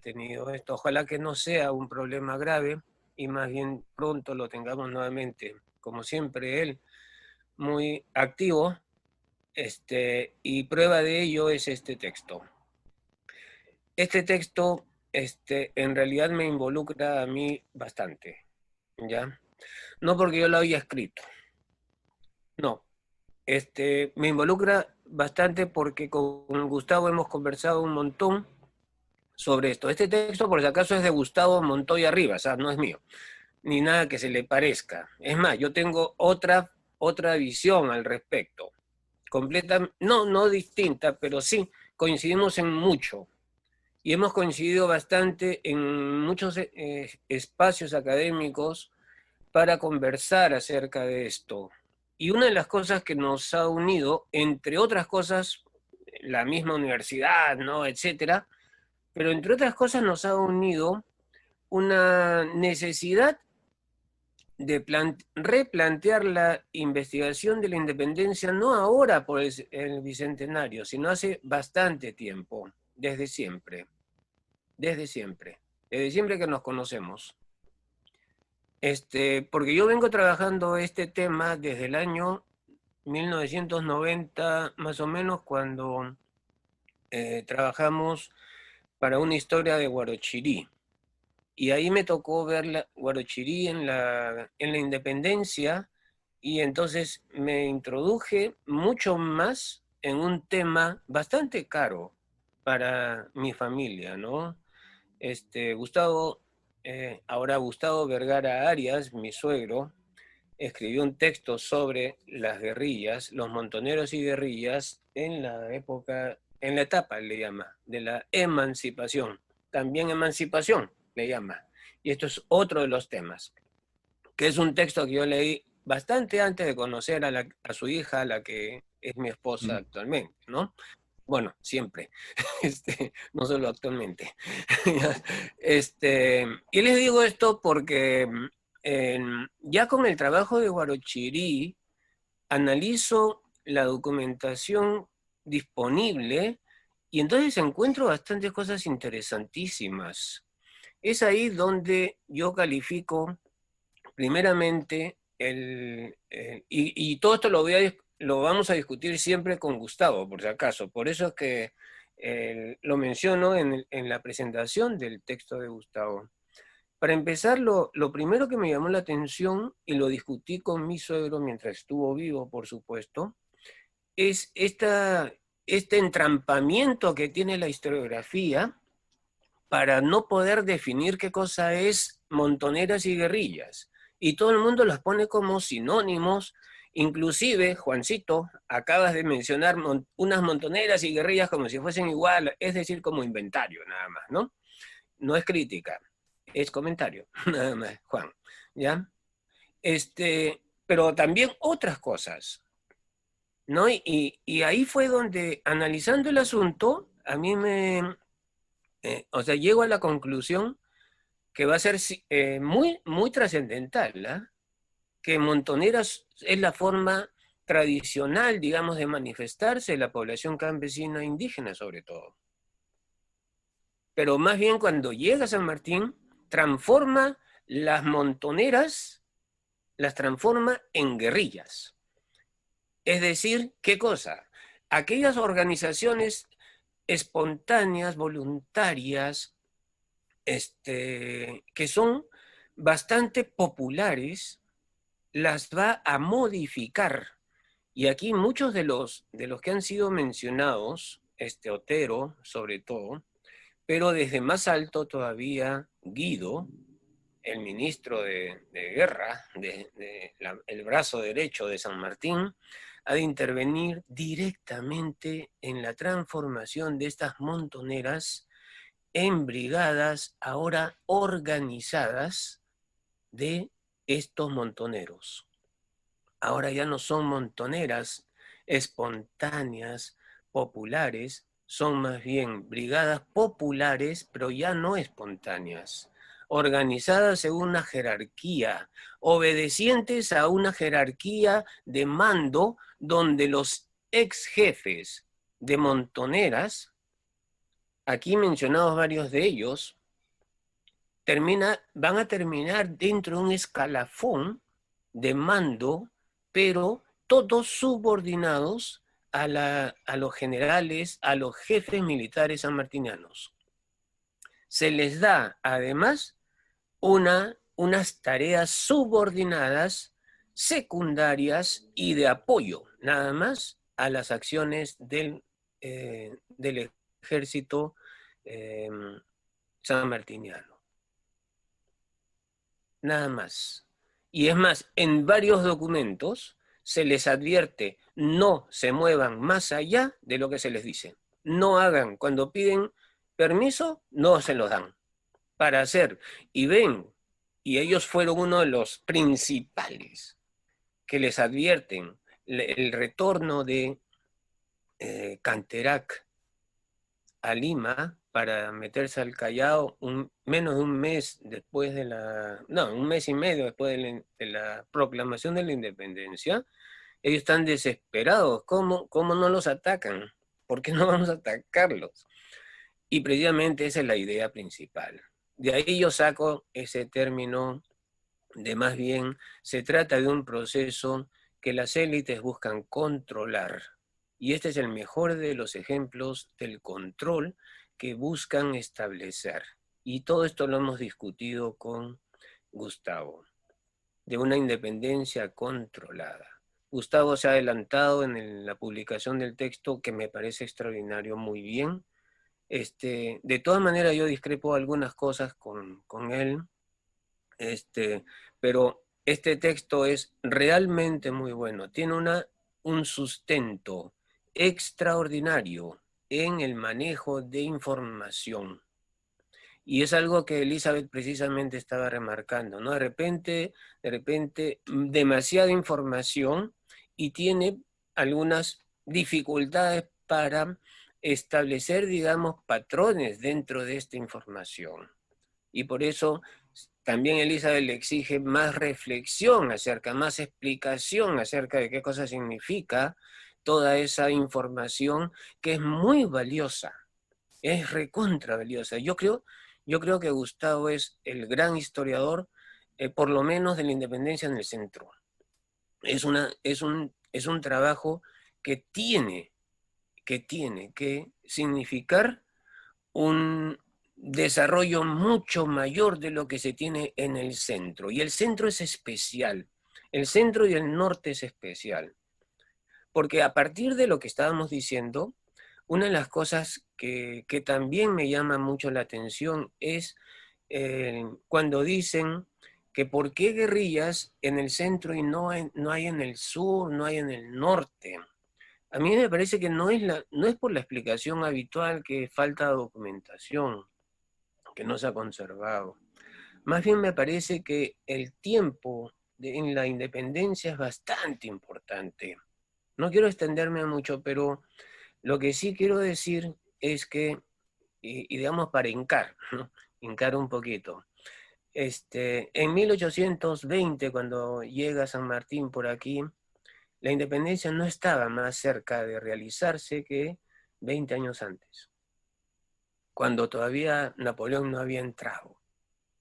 S4: tenido esto. Ojalá que no sea un problema grave y más bien pronto lo tengamos nuevamente. Como siempre, él muy activo, y prueba de ello es este texto. Este texto, en realidad me involucra a mí bastante, ¿ya? No porque yo lo haya escrito, no. Me involucra bastante porque con Gustavo hemos conversado un montón sobre esto. Este texto, por si acaso, es de Gustavo Montoya Rivas, no es mío, ni nada que se le parezca. Es más, yo tengo otra visión al respecto, no distinta, pero sí coincidimos en mucho. Y hemos coincidido bastante en muchos espacios académicos para conversar acerca de esto. Y una de las cosas que nos ha unido, entre otras cosas, la misma universidad, ¿no? Etcétera, pero entre otras cosas nos ha unido una necesidad de replantear la investigación de la independencia, no ahora por el Bicentenario, sino hace bastante tiempo, desde siempre que nos conocemos. Porque yo vengo trabajando este tema desde el año 1990, más o menos, cuando trabajamos para una historia de Huarochirí. Y ahí me tocó ver Huarochirí en la independencia, y entonces me introduje mucho más en un tema bastante caro para mi familia, ¿no? Ahora Gustavo Vergara Arias, mi suegro, escribió un texto sobre las guerrillas, los montoneros y guerrillas en la etapa, le llama, de la emancipación. También emancipación, le llama. Y esto es otro de los temas, que es un texto que yo leí bastante antes de conocer a su hija, la que es mi esposa actualmente, ¿no? Bueno, siempre, no solo actualmente. Y les digo esto porque ya con el trabajo de Huarochirí, analizo la documentación disponible y entonces encuentro bastantes cosas interesantísimas. Es ahí donde yo califico primeramente y todo esto lo vamos a discutir siempre con Gustavo, por si acaso. Por eso es que lo menciono en la presentación del texto de Gustavo. Para empezar, lo primero que me llamó la atención, y lo discutí con mi suegro mientras estuvo vivo, por supuesto, es este entrampamiento que tiene la historiografía para no poder definir qué cosa es montoneras y guerrillas. Y todo el mundo las pone como sinónimos. Inclusive, Juancito, acabas de mencionar unas montoneras y guerrillas como si fuesen igual, es decir, como inventario nada más, ¿no? No es crítica, es comentario, nada más, Juan, ¿ya? Pero también otras cosas, ¿no? Y ahí fue donde, analizando el asunto, a mí o sea, llego a la conclusión que va a ser muy, muy trascendental, ¿eh? Que montoneras es la forma tradicional, digamos, de manifestarse de la población campesina indígena, sobre todo. Pero más bien cuando llega San Martín, transforma las montoneras, las transforma en guerrillas. Es decir, ¿qué cosa? Aquellas organizaciones espontáneas, voluntarias, que son bastante populares, las va a modificar. Y aquí muchos de los que han sido mencionados, Otero sobre todo, pero desde más alto todavía Guido, el ministro de guerra, el brazo derecho de San Martín, ha de intervenir directamente en la transformación de estas montoneras en brigadas ahora organizadas de estos montoneros. Ahora ya no son montoneras espontáneas, populares, son más bien brigadas populares, pero ya no espontáneas, organizadas según una jerarquía, obedecientes a una jerarquía de mando donde los ex jefes de montoneras, aquí mencionados varios de ellos, van a terminar dentro de un escalafón de mando, pero todos subordinados a los generales, a los jefes militares sanmartinianos. Se les da, además, unas tareas subordinadas, secundarias y de apoyo, nada más, a las acciones del ejército sanmartiniano. Nada más. Y es más, en varios documentos se les advierte, no se muevan más allá de lo que se les dice. No hagan, cuando piden permiso, no se los dan para hacer. Y ven, y ellos fueron uno de los principales que les advierten el retorno de Canterac a Lima para meterse al Callao menos de un mes después un mes y medio después de la proclamación de la independencia. Ellos están desesperados. ¿Cómo no los atacan? ¿Por qué no vamos a atacarlos? Y precisamente esa es la idea principal. De ahí yo saco ese término de más bien se trata de un proceso que las élites buscan controlar. Y este es el mejor de los ejemplos del control que buscan establecer. Y todo esto lo hemos discutido con Gustavo, de una independencia controlada. Gustavo se ha adelantado en la publicación del texto, que me parece extraordinario, muy bien. De todas maneras, yo discrepo algunas cosas con él, pero este texto es realmente muy bueno. Tiene un sustento extraordinario en el manejo de información. Y es algo que Elizabeth precisamente estaba remarcando, ¿no? De repente, demasiada información y tiene algunas dificultades para establecer, digamos, patrones dentro de esta información. Y por eso también Elizabeth le exige más reflexión más explicación acerca de qué cosa significa toda esa información que es muy valiosa, es recontra valiosa. Yo creo que Gustavo es el gran historiador, por lo menos de la independencia en el centro. Es un trabajo que tiene que significar un desarrollo mucho mayor de lo que se tiene en el centro. Y el centro es especial. El centro y el norte es especial. Porque a partir de lo que estábamos diciendo, una de las cosas que también me llama mucho la atención es cuando dicen que por qué guerrillas en el centro y no hay en el sur, no hay en el norte. A mí me parece que no es por la explicación habitual que falta documentación, que no se ha conservado. Más bien me parece que el tiempo en la independencia es bastante importante. No quiero extenderme mucho, pero lo que sí quiero decir es que, y digamos para hincar, ¿no? Hincar un poquito. En 1820, cuando llega San Martín por aquí, la independencia no estaba más cerca de realizarse que 20 años antes, cuando todavía Napoleón no había entrado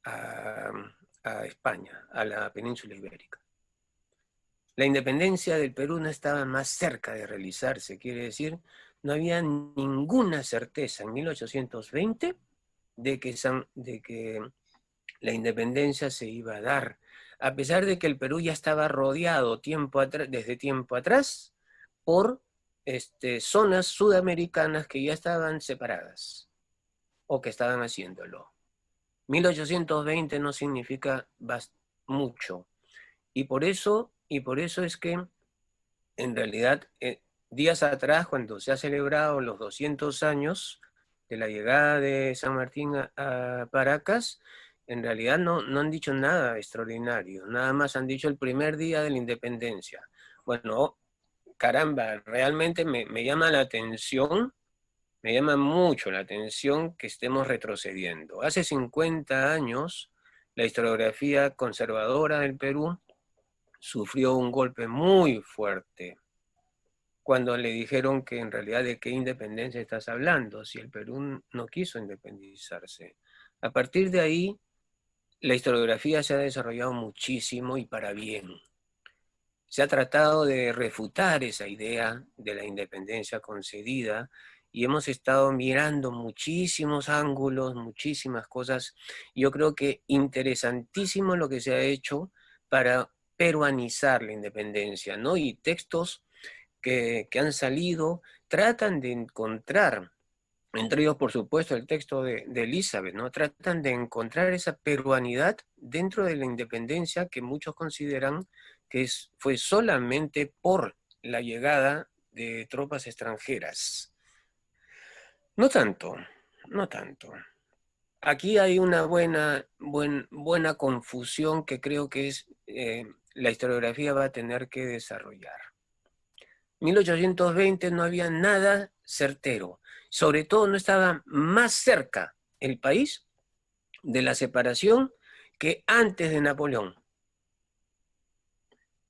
S4: a España, a la península ibérica. La independencia del Perú no estaba más cerca de realizarse, quiere decir, no había ninguna certeza en 1820 de que la independencia se iba a dar, a pesar de que el Perú ya estaba rodeado desde tiempo atrás por zonas sudamericanas que ya estaban separadas o que estaban haciéndolo. 1820 no significa mucho. Y por eso es que, en realidad, días atrás, cuando se ha celebrado los 200 años de la llegada de San Martín a Paracas, en realidad no han dicho nada extraordinario, nada más han dicho el primer día de la independencia. Bueno, caramba, realmente me llama la atención, me llama mucho la atención que estemos retrocediendo. Hace 50 años, la historiografía conservadora del Perú sufrió un golpe muy fuerte cuando le dijeron que en realidad de qué independencia estás hablando, si el Perú no quiso independizarse. A partir de ahí, la historiografía se ha desarrollado muchísimo y para bien. Se ha tratado de refutar esa idea de la independencia concedida y hemos estado mirando muchísimos ángulos, muchísimas cosas. Yo creo que interesantísimo lo que se ha hecho para peruanizar la independencia, ¿no? Y textos que han salido tratan de encontrar, entre ellos por supuesto el texto de Elizabeth, ¿no? Tratan de encontrar esa peruanidad dentro de la independencia que muchos consideran que fue solamente por la llegada de tropas extranjeras. No tanto, no tanto. Aquí hay una buena confusión que creo que es la historiografía va a tener que desarrollar. 1820 no había nada certero. Sobre todo no estaba más cerca el país de la separación que antes de Napoleón.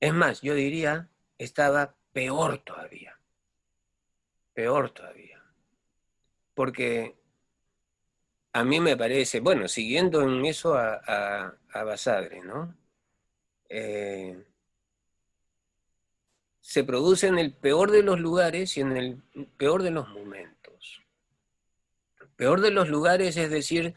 S4: Es más, yo diría, estaba peor todavía. Peor todavía. Porque a mí me parece, bueno, siguiendo en eso a Basadre, ¿no? Se produce en el peor de los lugares y en el peor de los momentos. Peor de los lugares, es decir,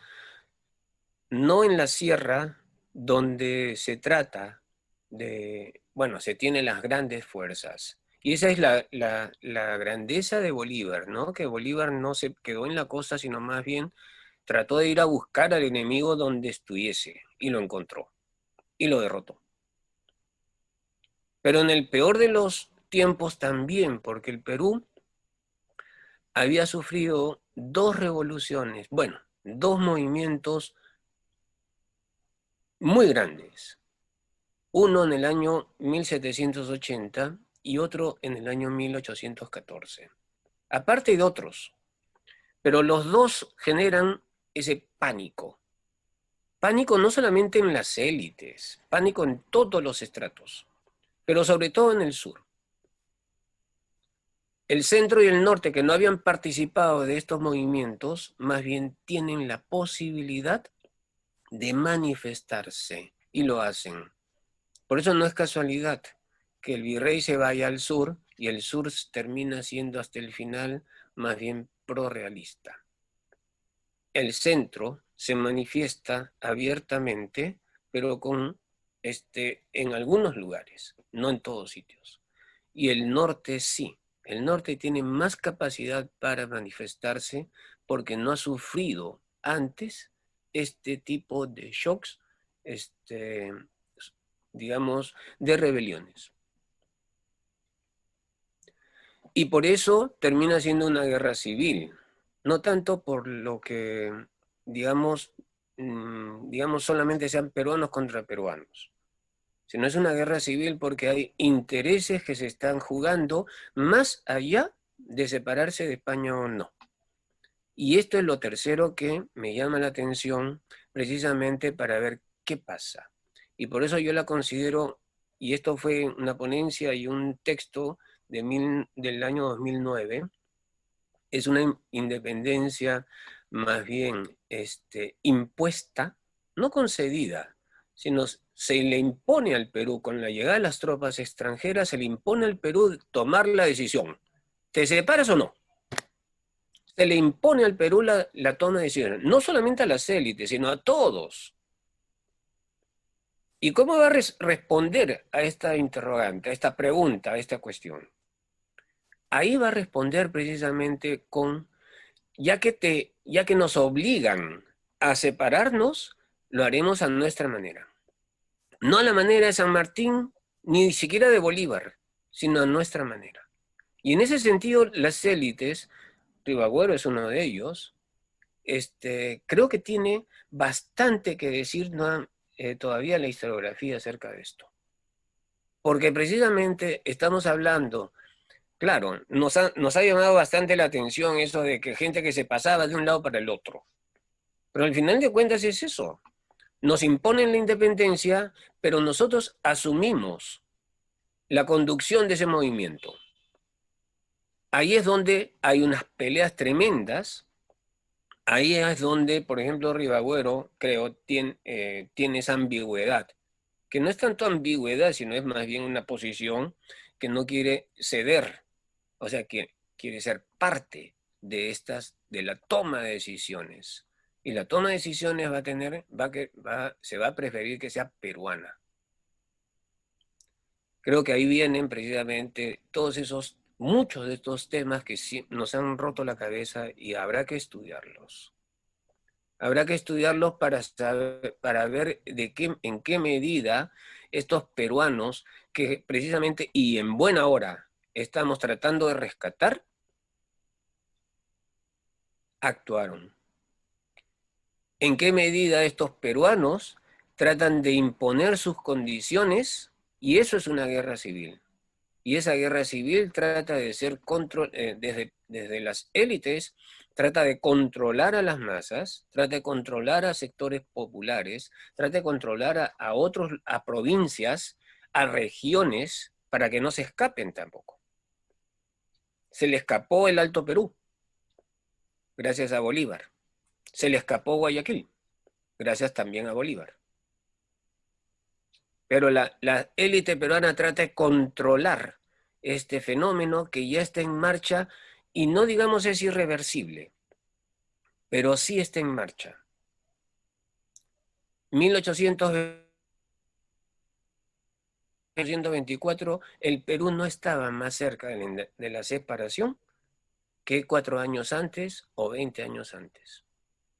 S4: no en la sierra donde se trata de, bueno, se tienen las grandes fuerzas. Y esa es la grandeza de Bolívar, ¿no? Que Bolívar no se quedó en la costa, sino más bien trató de ir a buscar al enemigo donde estuviese y lo encontró y lo derrotó. Pero en el peor de los tiempos también, porque el Perú había sufrido 2 revoluciones, bueno, dos movimientos muy grandes. Uno en el año 1780 y otro en el año 1814. Aparte de otros, pero los dos generan ese pánico. Pánico no solamente en las élites, pánico en todos los estratos, pero sobre todo en el sur. El centro y el norte, que no habían participado de estos movimientos, más bien tienen la posibilidad de manifestarse, y lo hacen. Por eso no es casualidad que el virrey se vaya al sur y el sur termina siendo hasta el final más bien prorrealista. El centro se manifiesta abiertamente, pero en algunos lugares, no en todos sitios. Y el norte sí. El norte tiene más capacidad para manifestarse porque no ha sufrido antes este tipo de shocks, digamos, de rebeliones. Y por eso termina siendo una guerra civil, no tanto por lo que, digamos, solamente sean peruanos contra peruanos, sino es una guerra civil porque hay intereses que se están jugando más allá de separarse de España o no. Y esto es lo tercero que me llama la atención precisamente para ver qué pasa. Y por eso yo la considero, y esto fue una ponencia y un texto del año 2009, es una independencia más bien impuesta, no concedida, sino se le impone al Perú, con la llegada de las tropas extranjeras, se le impone al Perú tomar la decisión. ¿Te separas o no? Se le impone al Perú la toma de decisiones, no solamente a las élites, sino a todos. ¿Y cómo va a responder a esta interrogante, a esta pregunta, a esta cuestión? Ahí va a responder precisamente con, ya que nos obligan a separarnos, lo haremos a nuestra manera. No a la manera de San Martín, ni siquiera de Bolívar, sino a nuestra manera. Y en ese sentido, las élites, Ribagüero es uno de ellos, creo que tiene bastante que decir todavía la historiografía acerca de esto. Porque precisamente estamos hablando, claro, nos ha llamado bastante la atención eso de que gente que se pasaba de un lado para el otro. Pero al final de cuentas es eso. Nos imponen la independencia, pero nosotros asumimos la conducción de ese movimiento. Ahí es donde hay unas peleas tremendas. Ahí es donde, por ejemplo, Ribagüero, creo, tiene esa ambigüedad, que no es tanto ambigüedad, sino es más bien una posición que no quiere ceder, o sea, que quiere ser parte de la toma de decisiones. Y la toma de decisiones se va a preferir que sea peruana. Creo que ahí vienen precisamente muchos de estos temas que sí nos han roto la cabeza y habrá que estudiarlos. Habrá que estudiarlos para ver en qué medida estos peruanos, que precisamente y en buena hora estamos tratando de rescatar, actuaron. En qué medida estos peruanos tratan de imponer sus condiciones, y eso es una guerra civil. Y esa guerra civil trata de ser desde las élites, trata de controlar a las masas, trata de controlar a sectores populares, trata de controlar a provincias, a regiones, para que no se escapen tampoco. Se le escapó el Alto Perú, gracias a Bolívar. Se le escapó Guayaquil, gracias también a Bolívar. Pero la élite peruana trata de controlar este fenómeno que ya está en marcha y no digamos es irreversible, pero sí está en marcha. 1824, el Perú no estaba más cerca de la separación que 4 años antes o 20 años antes.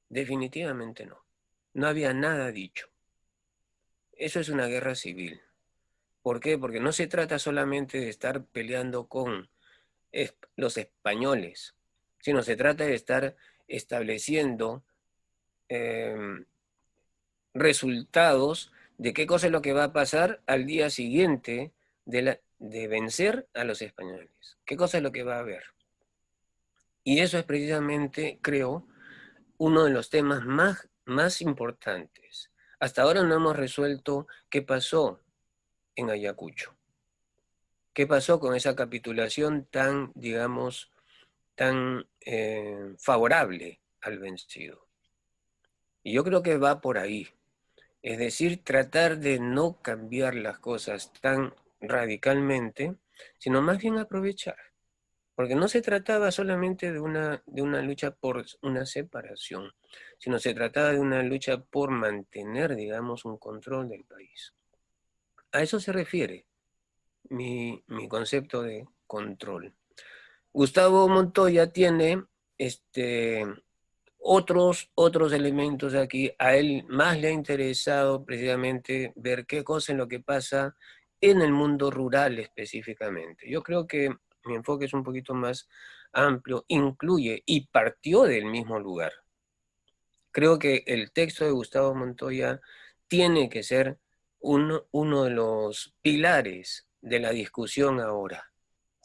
S4: Definitivamente no. No había nada dicho. Eso es una guerra civil. ¿Por qué? Porque no se trata solamente de estar peleando con los españoles, sino se trata de estar estableciendo resultados de qué cosa es lo que va a pasar al día siguiente de vencer a los españoles. ¿Qué cosa es lo que va a haber? Y eso es precisamente, creo, uno de los temas más importantes. Hasta ahora no hemos resuelto qué pasó en Ayacucho. ¿Qué pasó con esa capitulación tan, digamos, tan favorable al vencido? Y yo creo que va por ahí. Es decir, tratar de no cambiar las cosas tan radicalmente, sino más bien aprovechar. Porque no se trataba solamente de una lucha por una separación, sino se trataba de una lucha por mantener, digamos, un control del país. A eso se refiere mi concepto de control. Gustavo Montoya tiene otros elementos aquí. A él más le ha interesado precisamente ver qué cosa es lo que pasa en el mundo rural específicamente. Yo creo que mi enfoque es un poquito más amplio, incluye y partió del mismo lugar. Creo que el texto de Gustavo Montoya tiene que ser uno de los pilares de la discusión ahora,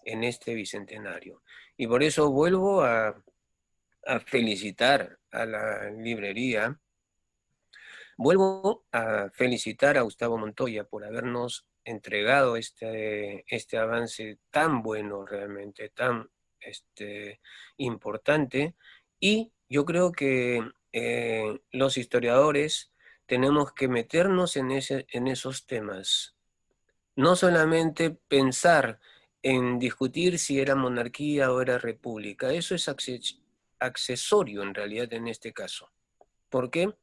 S4: en este bicentenario. Y por eso vuelvo a felicitar a la librería, vuelvo a felicitar a Gustavo Montoya por habernos entregado este avance tan bueno realmente, tan importante, y yo creo que los historiadores tenemos que meternos en esos temas, no solamente pensar en discutir si era monarquía o era república, eso es accesorio en realidad en este caso. ¿Por qué?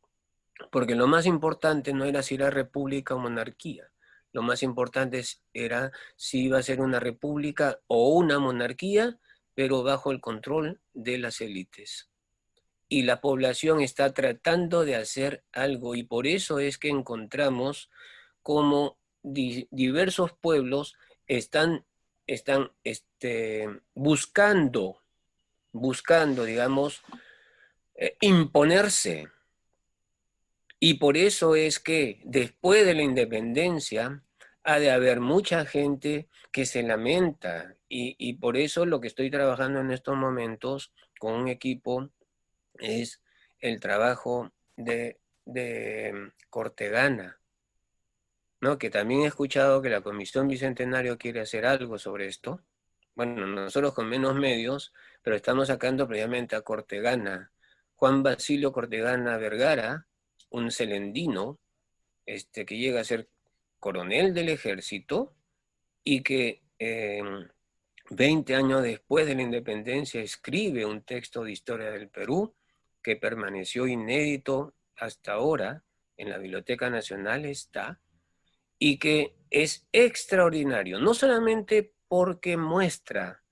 S4: Porque lo más importante no era si era república o monarquía. Lo más importante era si iba a ser una república o una monarquía, pero bajo el control de las élites. Y la población está tratando de hacer algo, y por eso es que encontramos como diversos pueblos están buscando, digamos, imponerse. Y por eso es que después de la independencia ha de haber mucha gente que se lamenta, y por eso lo que estoy trabajando en estos momentos con un equipo es el trabajo de Cortegana, ¿no? Que también he escuchado que la Comisión Bicentenario quiere hacer algo sobre esto. Bueno, nosotros con menos medios, pero estamos sacando previamente a Cortegana, Juan Basilio Cortegana Vergara, un celendino, que llega a ser coronel del ejército y que 20 años después de la independencia escribe un texto de historia del Perú que permaneció inédito hasta ahora, en la Biblioteca Nacional está, y que es extraordinario, no solamente porque muestra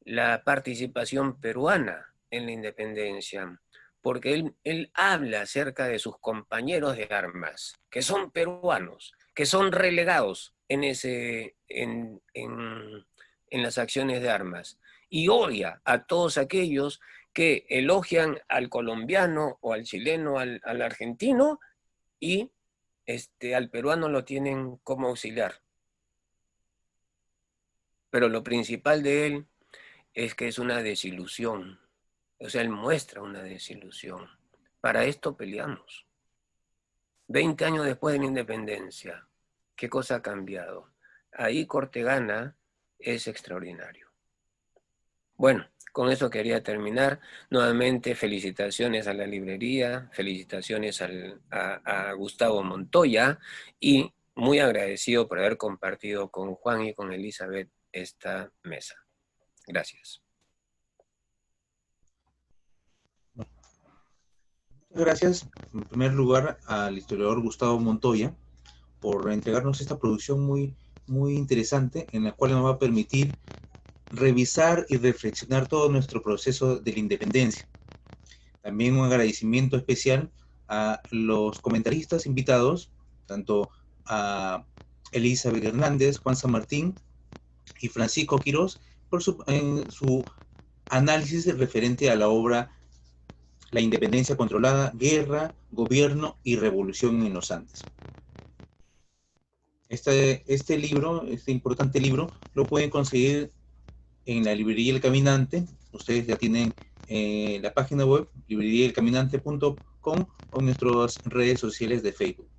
S4: la participación peruana en la independencia, porque él habla acerca de sus compañeros de armas, que son peruanos, que son relegados en las acciones de armas, y odia a todos aquellos que elogian al colombiano o al chileno, al argentino, y al peruano lo tienen como auxiliar. Pero lo principal de él es que es una desilusión. O sea, él muestra una desilusión. Para esto peleamos. 20 años después de la independencia, ¿qué cosa ha cambiado? Ahí Cortegana es extraordinario. Bueno, con eso quería terminar. Nuevamente, felicitaciones a la librería, felicitaciones a Gustavo Montoya, y muy agradecido por haber compartido con Juan y con Elizabeth esta mesa. Gracias.
S1: Gracias, en primer lugar, al historiador Gustavo Montoya por entregarnos esta producción muy, muy interesante, en la cual nos va a permitir revisar y reflexionar todo nuestro proceso de la independencia. También un agradecimiento especial a los comentaristas invitados, tanto a Elizabeth Hernández, Juan San Martín y Francisco Quirós, por su análisis referente a la obra La independencia controlada, guerra, gobierno y revolución en los Andes. Este libro, este importante libro, lo pueden conseguir en la librería El Caminante. Ustedes ya tienen la página web libreriaelcaminante.com o en nuestras redes sociales de Facebook.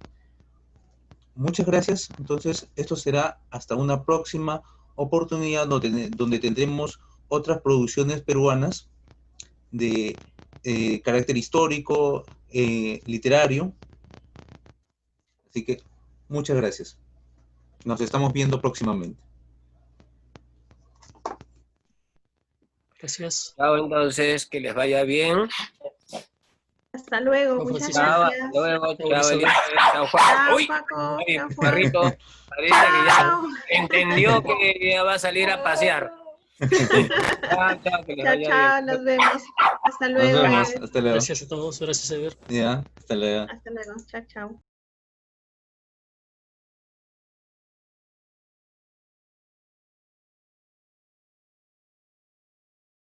S1: Muchas gracias. Entonces, esto será hasta una próxima oportunidad donde tendremos otras producciones peruanas de carácter histórico, literario. Así que muchas gracias. Nos estamos viendo próximamente.
S3: Gracias.
S4: Chao, entonces, que les vaya bien.
S2: Hasta luego,
S3: Chao,
S2: muchas
S3: Francisco.
S4: Chao,
S2: gracias.
S4: hasta luego.
S3: Chao,
S4: Chao,
S3: Elizabeth.
S4: Elizabeth. Chao, Juan.
S2: Chao,
S4: Uy,
S2: Paco.
S4: oye,
S2: Chao, Juan.
S4: perrito, parece que ya
S2: Chao.
S4: entendió que ya va a salir a pasear. Chao, chao, que les
S2: Chao,
S4: vaya
S2: chao,
S4: bien.
S2: nos vemos. Hasta
S1: Nos
S2: luego.
S1: vemos. Hasta luego.
S3: Gracias a todos. Gracias, Ever.
S1: Ya, hasta luego.
S2: Hasta luego. Chao, chao.